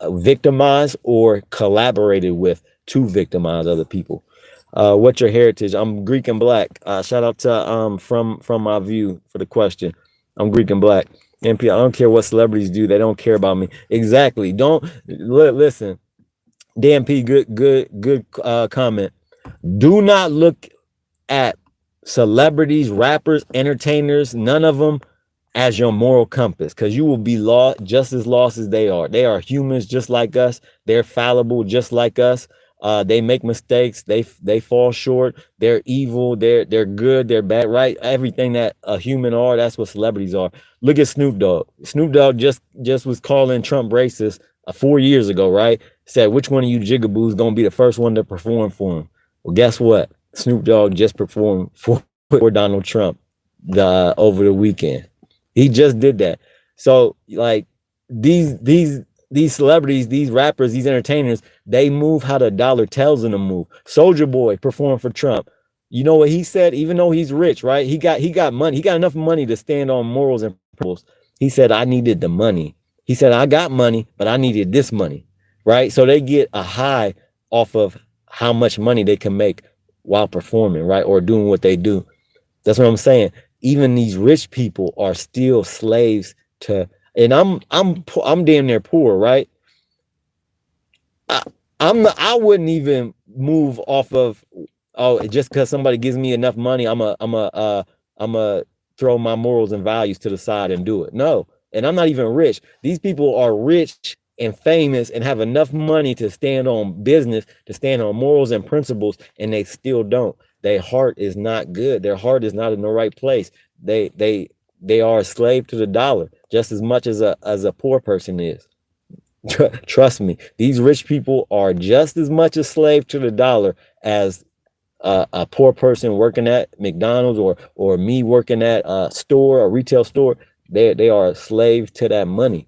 victimized or collaborated with to victimize other people. What's your heritage? I'm Greek and black. Shout out to from my view for the question. I'm Greek and black. MP, I don't care what celebrities do. They don't care about me. Exactly. Don't listen. DMP, good comment. Do not look at celebrities, rappers, entertainers, none of them as your moral compass, because you will be lost, just as lost as they are. They are humans just like us. They're fallible just like us. They make mistakes. They fall short. They're evil. They're good. They're bad. Right? Everything that a human are, that's what celebrities are. Look at Snoop Dogg. Snoop Dogg just was calling Trump racist 4 years ago. Right? Said which one of you jigaboos gonna be the first one to perform for him? Well, guess what? Snoop Dogg just performed for Donald Trump over the weekend. He just did that. So like these celebrities, these rappers, these entertainers, they move how the dollar tells them to move. Soulja Boy performed for Trump. You know what he said? Even though he's rich, right? He got money. He got enough money to stand on morals and principles. He said, I needed the money. He said, I got money, but I needed this money, right? So they get a high off of how much money they can make while performing, right? Or doing what they do. That's what I'm saying. Even these rich people are still slaves to, and I'm damn near poor, right? I wouldn't even move off of, oh, just because somebody gives me enough money, I'm a throw my morals and values to the side and do it. No, and I'm not even rich. These people are rich and famous and have enough money to stand on business, to stand on morals and principles, and they still don't. Their heart is not good. Their heart is not in the right place. They are a slave to the dollar just as much as a poor person is. Trust me, these rich people are just as much a slave to the dollar as a poor person working at McDonald's or me working at a store, a retail store. They are a slave to that money,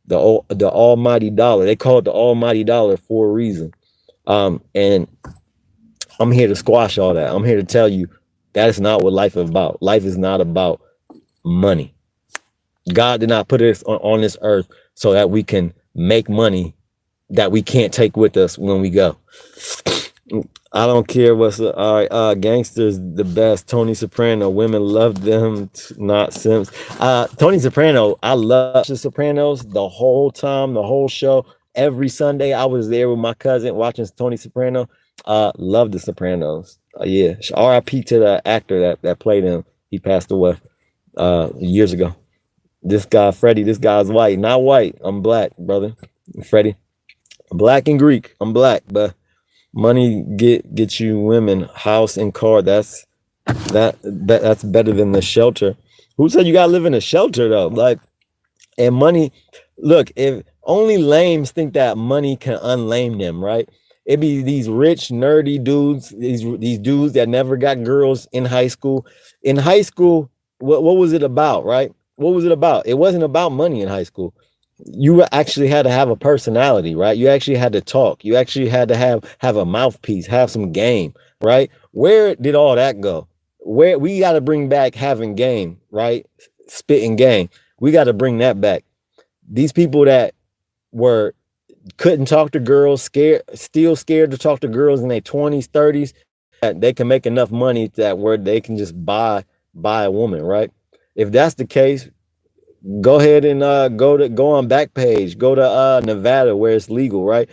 the almighty dollar. They call it the almighty dollar for a reason. And I'm here to squash all that. I'm here to tell you that is not what life is about. Life is not about money. God did not put us on this earth so that we can make money that we can't take with us when we go. I don't care what's all right. Gangsters the best. Tony Soprano. Women love them, not Sims. Tony Soprano. I love the Sopranos the whole time, the whole show. Every Sunday, I was there with my cousin watching Tony Soprano. Love the Sopranos. Yeah. R.I.P. to the actor that played him. He passed away years ago. This guy, Freddie. This guy's white, not white. I'm black, brother. Freddie. Black and Greek. I'm black, but money get you women, house and car. That's better than the shelter. Who said you gotta live in a shelter though? Like, and money. Look, if only lames think that money can unlame them, right? It be these rich, nerdy dudes, these dudes that never got girls in high school. In high school, what was it about, right? What was it about? It wasn't about money in high school. You actually had to have a personality, right? You actually had to talk. You actually had to have a mouthpiece, have some game, right? Where did all that go? Where we got to bring back having game, right? Spitting game. We got to bring that back. These people that couldn't talk to girls, still scared to talk to girls in their 20s, 30s, that they can make enough money that where they can just buy a woman, right? If that's the case, go ahead and go on Backpage, go to Nevada where it's legal, right?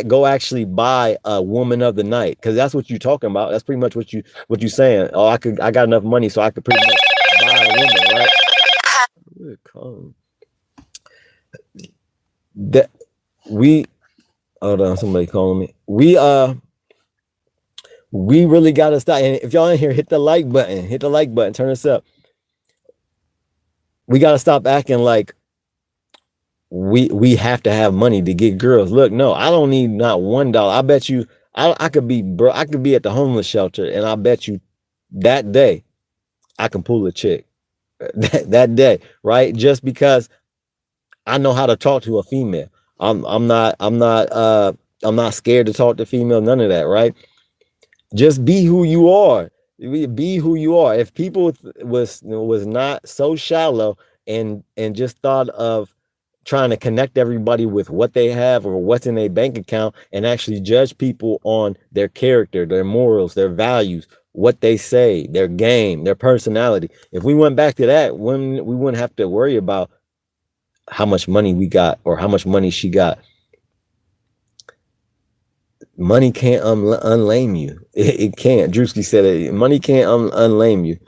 Go actually buy a woman of the night, because that's what you're talking about. That's pretty much what you saying. Oh, I got enough money so I could pretty much buy a woman, right? Good call. That we hold on, somebody calling me. We really gotta stop. And if y'all in here, hit the like button. Hit the like button. Turn us up. We gotta stop acting like we have to have money to get girls. Look, no, I don't need not $1. I bet you I could be bro. I could be at the homeless shelter, and I bet you that day I can pull a chick. That day, right? Just because I know how to talk to a female. I'm not scared to talk to female. None of that, right? Just be who you are. Be who you are. If people was not so shallow and just thought of trying to connect everybody with what they have or what's in their bank account and actually judge people on their character, their morals, their values, what they say, their game, their personality. If we went back to that, when we wouldn't have to worry about how much money we got or how much money she got. Money can't unlame you. It can't. Drewski said it. Money can't unlame you.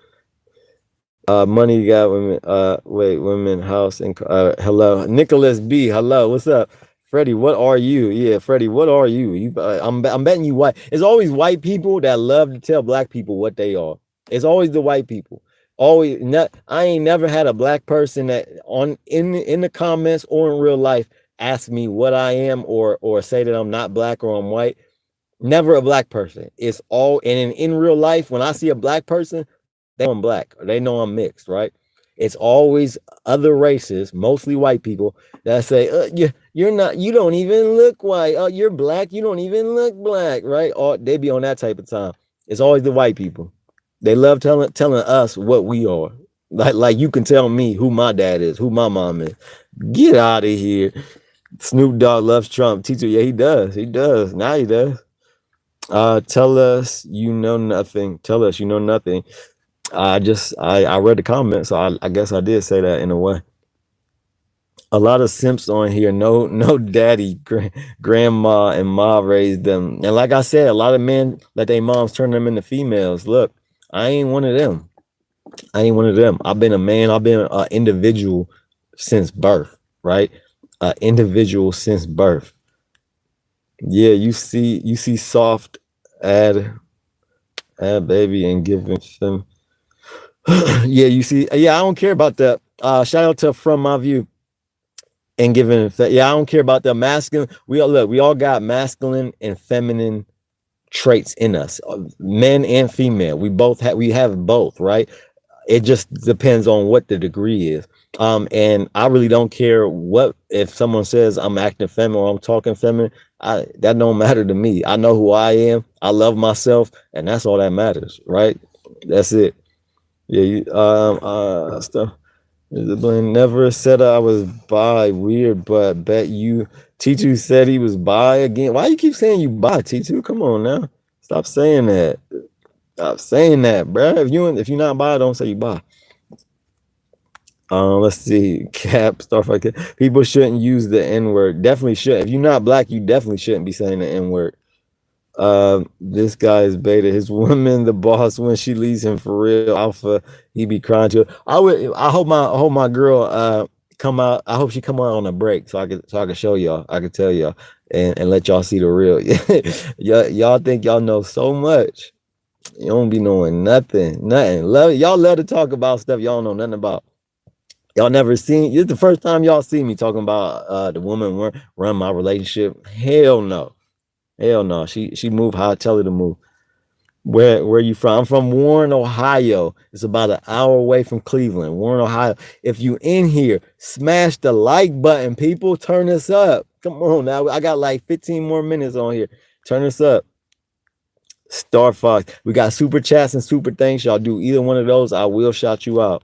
Money got women. Wait, women house and hello, Nicholas B. Hello, what's up, Freddie? What are you? Yeah, Freddie, what are you? I'm betting you white. It's always white people that love to tell black people what they are. It's always the white people. Always. I ain't never had a black person that in the comments or in real life ask me what I am or say that I'm not black or I'm white. Never a black person. It's all and in real life when I see a black person, they know I'm black or they know I'm mixed, right? It's always other races, mostly white people, that say, you're not, you don't even look white. Oh, you're black, you don't even look black, right? Or they be on that type of time. It's always the white people. They love telling us what we are. Like you can tell me who my dad is, who my mom is. Get out of here. Snoop Dogg loves Trump. Teacher, yeah, he does. He does. Now he does. Tell us you know nothing. Tell us you know nothing. I read the comments, so I guess I did say that in a way. A lot of simps on here. No daddy, grandma and ma raised them. And like I said, a lot of men let their moms turn them into females. Look, I ain't one of them. I've been a man. I've been an individual since birth, right? Individual since birth. Yeah, you see soft add baby and giving them. Yeah, you see. Yeah, I don't care about that. Shout out to From My View and giving. Yeah, I don't care about the masculine. We all got masculine and feminine traits in us, men and female. We have both, right? It just depends on what the degree is. And I really don't care what if someone says I'm acting feminine or I'm talking feminine. That don't matter to me. I know who I am. I love myself, and that's all that matters, right? That's it. Yeah, stuff. Never said I was bi. Weird, but bet you T2 said he was bi again. Why you keep saying you bi, T2? Come on now. Stop saying that. Stop saying that, bro. If you're not bi, don't say you bi. Let's see. Cap, Starfight. People shouldn't use the N-word. Definitely should. If you're not black, you definitely shouldn't be saying the N-word. This guy is beta. His woman, the boss, when she leaves him for real, alpha, he be crying to her. I hope my girl come out. I hope she come out on a break so I can show y'all. I can tell y'all and let y'all see the real. Y'all think y'all know so much. You don't be knowing nothing. Y'all love to talk about stuff y'all don't know nothing about. Y'all never seen. It's the first time y'all see me talking about the woman run my relationship. Hell no. She moved how I tell her to move. Where you from? I'm from Warren, Ohio. It's about an hour away from Cleveland. Warren, Ohio. If you in here, smash the like button, people. Turn us up. Come on now. I got like 15 more minutes on here. Turn us up. Star Fox. We got super chats and super thanks. Y'all do either one of those, I will shout you out.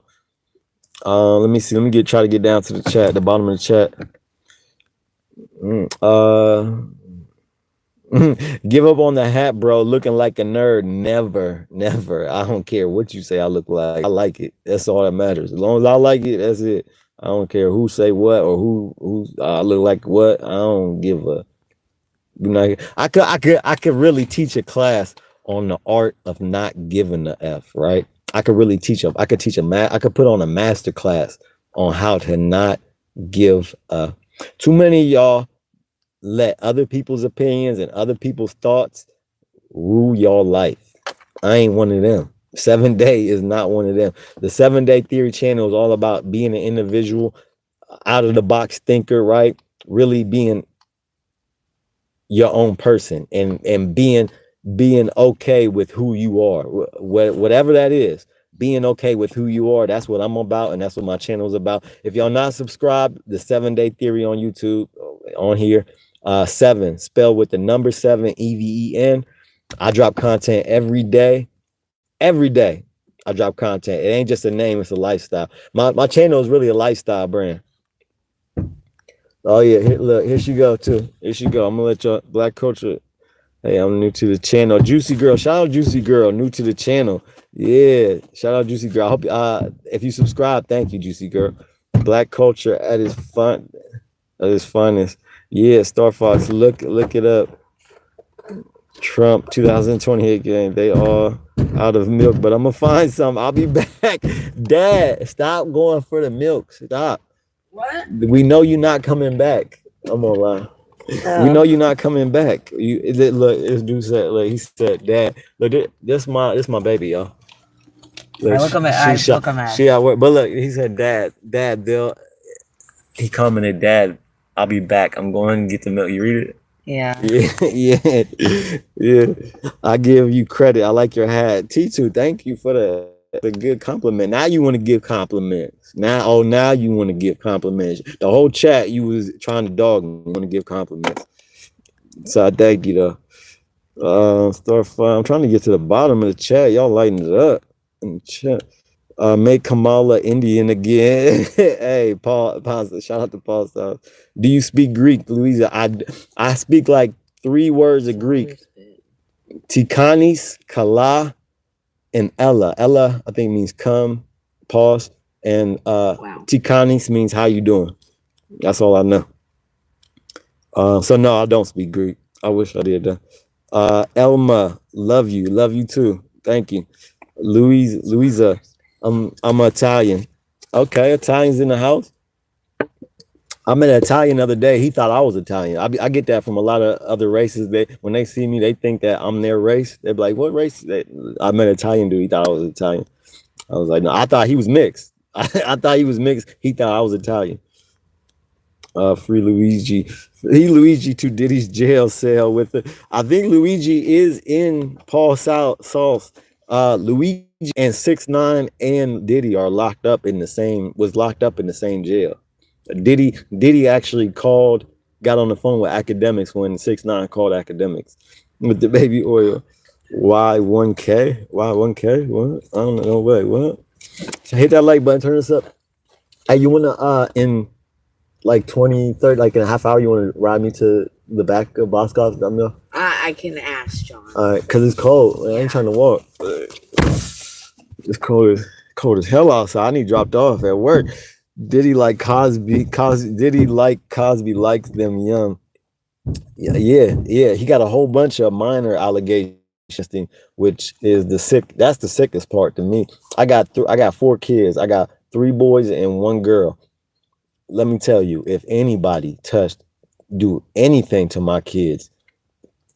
Let me see. Let me try to get down to the chat, the bottom of the chat. Give up on the hat, bro. Looking like a nerd. Never. I don't care what you say I look like. I like it. That's all that matters. As long as I like it, that's it. I don't care who say what or who I look like what. I don't give a. I could really teach a class on the art of not giving the F, right? I could really teach them. I could put on a master class on how to not give too many of y'all let other people's opinions and other people's thoughts rule your life. I ain't one of them. 7 Day is not one of them. The 7 Day Theory channel is all about being an individual, out of the box thinker, right? Really being your own person and being okay with who you are, whatever that is. Being okay with who you are. That's what I'm about, and that's what my channel is about. If y'all not subscribed, the 7 Day Theory on YouTube, on here, 7 spelled with the number 7, EVEN. I drop content every day. Every day I drop content. It ain't just a name, it's a lifestyle. My channel is really a lifestyle brand. Oh yeah, here she go too. Here she go. I'm gonna let y'all Black Culture. Hey, I'm new to the channel. Juicy Girl, shout out Juicy Girl, new to the channel. Yeah, shout out Juicy Girl. I hope if you subscribe, thank you, Juicy Girl. Black Culture at its finest. Yeah, Star Fox, look it up. Trump 2028 game. They all out of milk, but I'm gonna find some. I'll be back. Dad, stop going for the milk. Stop. What? We know you're not coming back. I'm gonna lie. We know you're not coming back. Look, this dude said, look, he said, Dad, look, this my baby, y'all. Look at me. She at work, but look, he said, Dad, Bill. He commented, Dad, I'll be back. I'm going to get the milk. You read it? Yeah. Yeah. I give you credit. I like your hat. T2, thank you for the good compliment. Now you want to give compliments. Now you want to give compliments. The whole chat you was trying to dog me. You want to give compliments. So I thank you though. Start fun. I'm trying to get to the bottom of the chat. Y'all lighten it up in the chat. Make Kamala Indian again. Hey, Paul, shout out to Paul Styles. Do you speak Greek, Louisa? I speak like 3 words of Greek. Tikanis, Kala, and Ella. Ella, I think, means come, pause. And Tikanis means how you doing. That's all I know. So no, I don't speak Greek. I wish I did. Elma, love you too. Thank you. Louisa. I'm Italian. Okay, Italian's in the house. I met an Italian the other day. He thought I was Italian. I get that from a lot of other races. When they see me, they think that I'm their race. They're like, "What race?" I met an Italian dude. He thought I was Italian. I was like, "No, I thought he was mixed. I thought he was mixed. He thought I was Italian." Free Luigi. Luigi to Diddy's jail cell with it. I think Luigi is in Paul Saul's. Luigi and 6ix9ine and Diddy are locked up in the same jail. Diddy actually got on the phone with Academics when 6ix9ine called Academics with the baby oil. Why 1K? What? I don't know. Wait, what? So hit that like button, turn this up. Hey, you wanna in like 20, 30, like in a half hour, you wanna ride me to the back of Boscov's? I can ask John. Cause it's cold. I ain't trying to walk. It's cold as hell outside. I need dropped off at work. Diddy like Cosby likes them young. Yeah. He got a whole bunch of minor allegations, which is that's the sickest part to me. I got 4 kids. I got 3 boys and 1 girl. Let me tell you, if anybody do anything to my kids,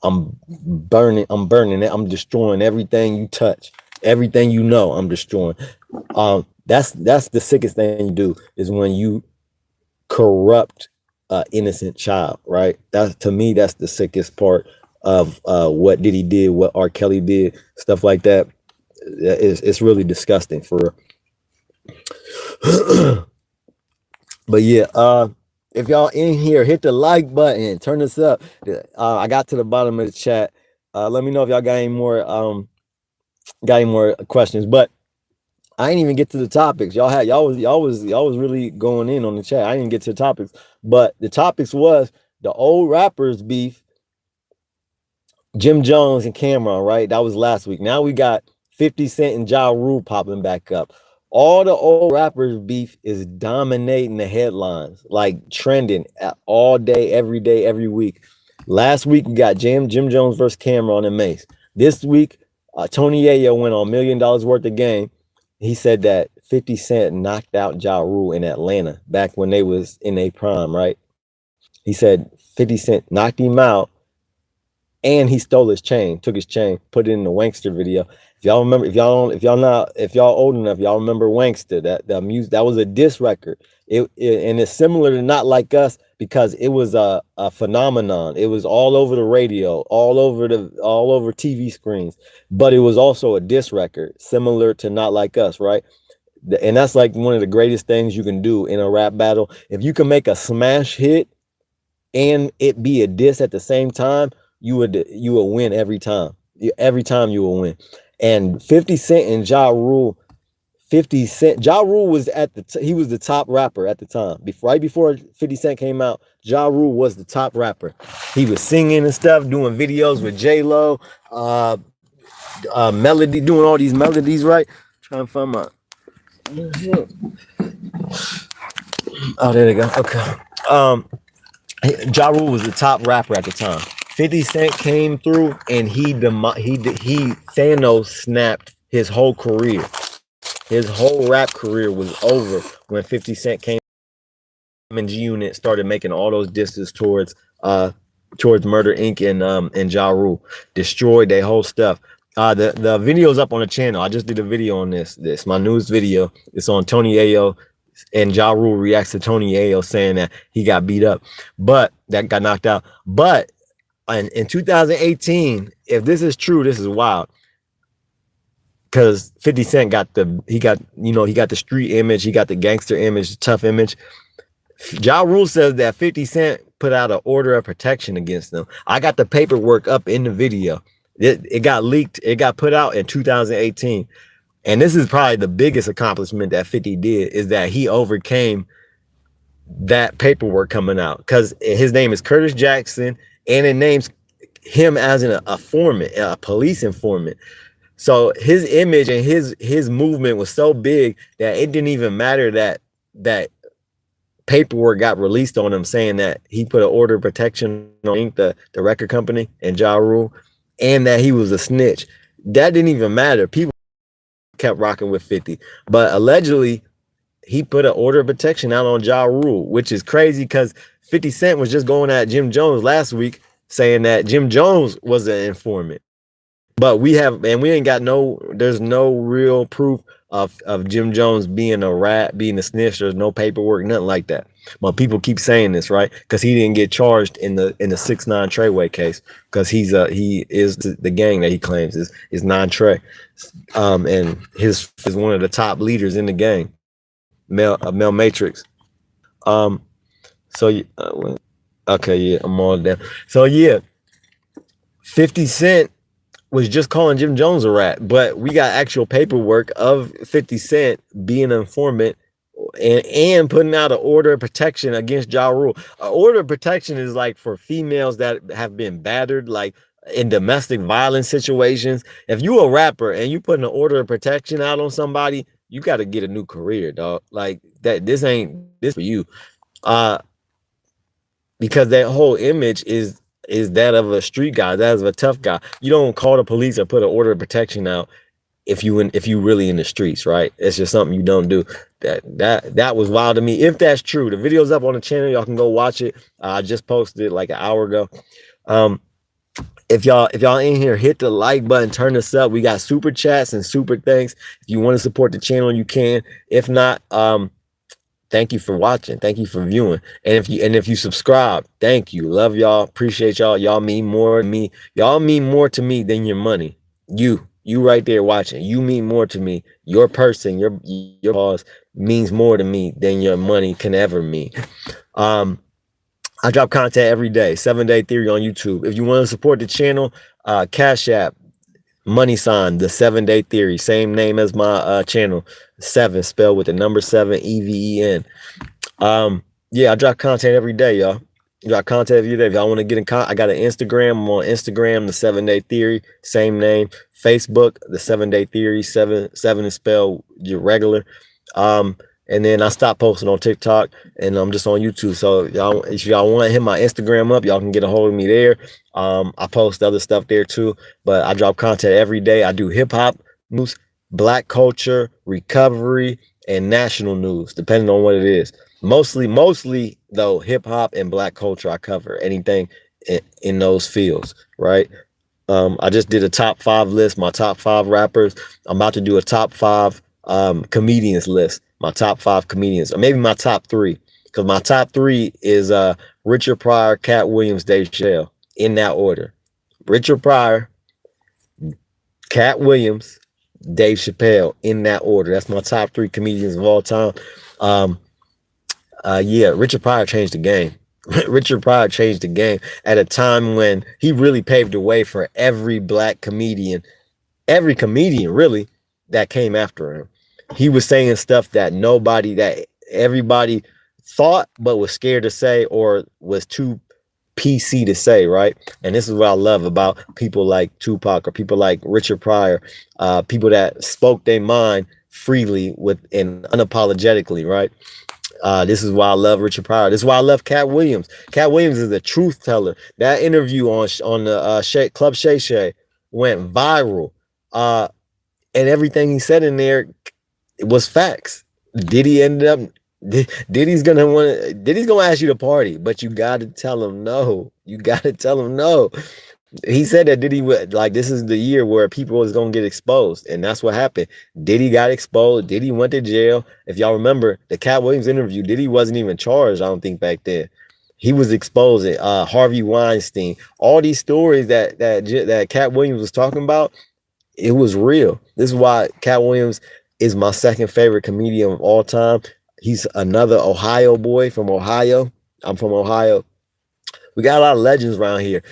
I'm burning it. I'm destroying everything you touch, everything you know. I'm destroying. That's the sickest thing you do is when you corrupt innocent child, right? To me, that's the sickest part of what Diddy did, what R. Kelly did, stuff like that. It's really disgusting for real. But yeah, if y'all in here, hit the like button, turn this up. I got to the bottom of the chat. Let me know if y'all got any more questions. But I ain't even get to the topics. Y'all was really going in on the chat. I didn't get to the topics, but the topics was the old rappers beef, Jim Jones and Cameron, right? That was last week. Now we got 50 Cent and Ja Rule popping back up. All the old rappers beef is dominating the headlines, like trending all day, every week. Last week we got Jim Jones versus Cameron and Mace. This week, Tony Yayo went on $1 million worth of game. He said that 50 Cent knocked out Ja Rule in Atlanta back when they was in a prime, right? He said 50 Cent knocked him out and he stole his chain, took his chain, put it in the Wankster video. If y'all remember, if y'all old enough, y'all remember Wankster, that music, that was a diss record. And it's similar to Not Like Us because it was a phenomenon. It was all over the radio, all over TV screens, but it was also a diss record, similar to Not Like Us, right? And that's like one of the greatest things you can do in a rap battle. If you can make a smash hit and it be a diss at the same time, you will win every time. Every time you will win. And 50 Cent and Ja Rule, 50 Cent, Ja Rule was he was the top rapper at the time. Right before 50 Cent came out, Ja Rule was the top rapper. He was singing and stuff, doing videos with J-Lo, melody, doing all these melodies, right? Trying to find my. Oh, there they go. Okay. Ja Rule was the top rapper at the time. 50 Cent came through and he Thanos snapped his whole career. His whole rap career was over when 50 Cent came and G Unit started making all those disses towards Murder Inc. and Ja Rule. Destroyed their whole stuff. The video's up on the channel. I just did a video on this. This my newest video. It's on Tony Ayo. And Ja Rule reacts to Tony Ayo saying that he got beat up, but that got knocked out. But in 2018, if this is true, this is wild. Because 50 Cent got the street image, he got the gangster image, the tough image. Ja Rule says that 50 Cent put out an order of protection against them. I got the paperwork up in the video. It got leaked. It got put out in 2018. And this is probably the biggest accomplishment that 50 did, is that he overcame that paperwork coming out, because his name is Curtis Jackson and it names him as a foreman, a police informant. So his image and his movement was so big that it didn't even matter that paperwork got released on him saying that he put an order of protection on the record company and Ja Rule, and that he was a snitch. That didn't even matter. People kept rocking with 50, but allegedly he put an order of protection out on Ja Rule, which is crazy because 50 Cent was just going at Jim Jones last week saying that Jim Jones was an informant. But there's no real proof of Jim Jones being a rat, being a snitch. There's no paperwork, nothing like that. But people keep saying this, right? Because he didn't get charged in the 6ix 9ine Treyway case, because he is the gang that he claims is 9 Trey, and his is one of the top leaders in the gang, Mel Matrix. So okay, yeah, I'm all down. So yeah, 50 Cent was just calling Jim Jones a rat, but we got actual paperwork of 50 Cent being an informant and putting out an order of protection against Ja Rule. An order of protection is like for females that have been battered, like in domestic violence situations. If you a rapper and you put an order of protection out on somebody, you got to get a new career, dog. Like that, this for you. Because that whole image is that of a street guy, that is a tough guy. You don't call the police or put an order of protection out if you really in the streets, right? It's just something you don't do. That was wild to me. If that's true, the video's up on the channel. Y'all can go watch it. I just posted it like an hour ago. If y'all in here, hit the like button, turn this up. We got super chats and super thanks. If you want to support the channel, you can. If not, thank you for watching. Thank you for viewing. And if you subscribe, thank you. Love y'all. Appreciate y'all. Y'all mean more to me. Y'all mean more to me than your money. You right there watching. You mean more to me. Your person, your cause means more to me than your money can ever mean. I drop content every day. 7 Day Theory on YouTube. If you want to support the channel, Cashapp, $, the 7 Day Theory, same name as my channel, 7 spelled with the number 7, EVEN. Yeah, I drop content every day, y'all. Drop content every day. If y'all want to get in contact, I got an Instagram. I'm on Instagram, the 7 Day Theory, same name. Facebook, the 7 Day Theory, 7 is spelled your regular. And then I stopped posting on TikTok, and I'm just on YouTube. So y'all, if y'all want to hit my Instagram up, y'all can get a hold of me there. I post other stuff there too, but I drop content every day. I do hip hop news, black culture, recovery, and national news, depending on what it is. Mostly though, hip hop and black culture I cover. Anything in those fields, right? I just did a top 5 list, my top 5 rappers. I'm about to do a top 5 comedians list, my top 5 comedians, or maybe my top 3, because my top 3 is Richard Pryor, Cat Williams, Dave Chappelle, in that order. Richard Pryor, Cat Williams, Dave Chappelle, in that order. That's my top 3 comedians of all time. Yeah, Richard Pryor changed the game. Richard Pryor changed the game at a time when he really paved the way for every comedian really that came after him. He was saying stuff that everybody thought but was scared to say or was too PC to say, right? And this is what I love about people like Tupac or people like Richard Pryor, people that spoke their mind freely and unapologetically, right? This is why I love Richard Pryor. This is why I love Cat Williams. Cat Williams is a truth teller. That interview on the Club Shay Shay went viral, and everything he said in there was facts. Diddy's gonna ask you to party, but you gotta tell him no. You gotta tell him no. He said that Diddy would, like, this is the year where people was gonna get exposed, and that's what happened. Diddy got exposed. Diddy went to jail. If y'all remember the Cat Williams interview, Diddy wasn't even charged, I don't think, back then. He was exposing Harvey Weinstein. All these stories that Cat Williams was talking about, it was real. This is why Cat Williams is my second favorite comedian of all time. He's another Ohio boy from Ohio. I'm from Ohio. We got a lot of legends around here.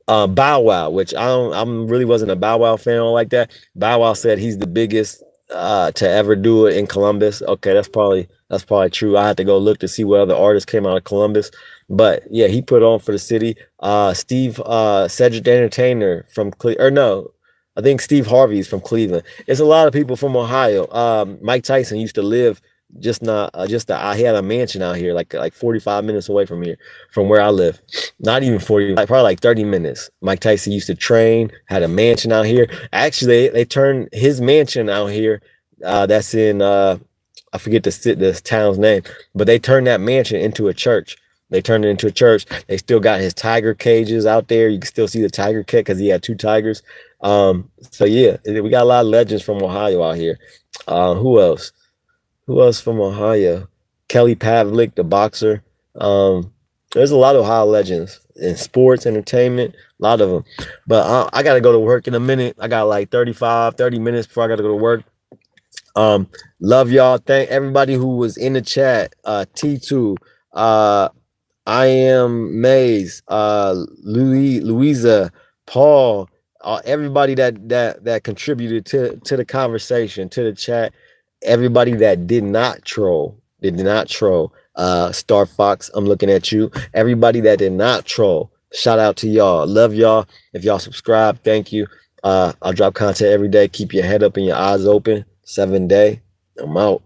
Bow Wow, which I really wasn't a Bow Wow fan like that. Bow Wow said he's the biggest to ever do it in Columbus. Okay, that's probably true. I had to go look to see what other artists came out of Columbus, but yeah, he put on for the city. Steve Cedric the Entertainer from I think Steve Harvey's from Cleveland. It's a lot of people from Ohio. Mike Tyson used to live he had a mansion out here, like 45 minutes away from here, from where I live. Not even 40, probably like 30 minutes. Mike Tyson used to train, had a mansion out here. Actually, they turned his mansion out here, that's in I forget the town's name, but they turned that mansion into a church. They turned it into a church. They still got his tiger cages out there. You can still see the tiger cat because he had 2 tigers. So yeah, we got a lot of legends from Ohio out here. Who else? Who else from Ohio? Kelly Pavlik, the boxer. There's a lot of Ohio legends in sports, entertainment, a lot of them. But I got to go to work in a minute. I got like 30 minutes before I got to go to work. Love y'all. Thank everybody who was in the chat. T2, I am Maze, Louisa, Paul, everybody that contributed to the conversation, to the chat. Everybody that did not troll. Star Fox, I'm looking at you. Everybody that did not troll, shout out to y'all. Love y'all. If y'all subscribe, thank you. I'll drop content every day. Keep your head up and your eyes open. 7 day. I'm out.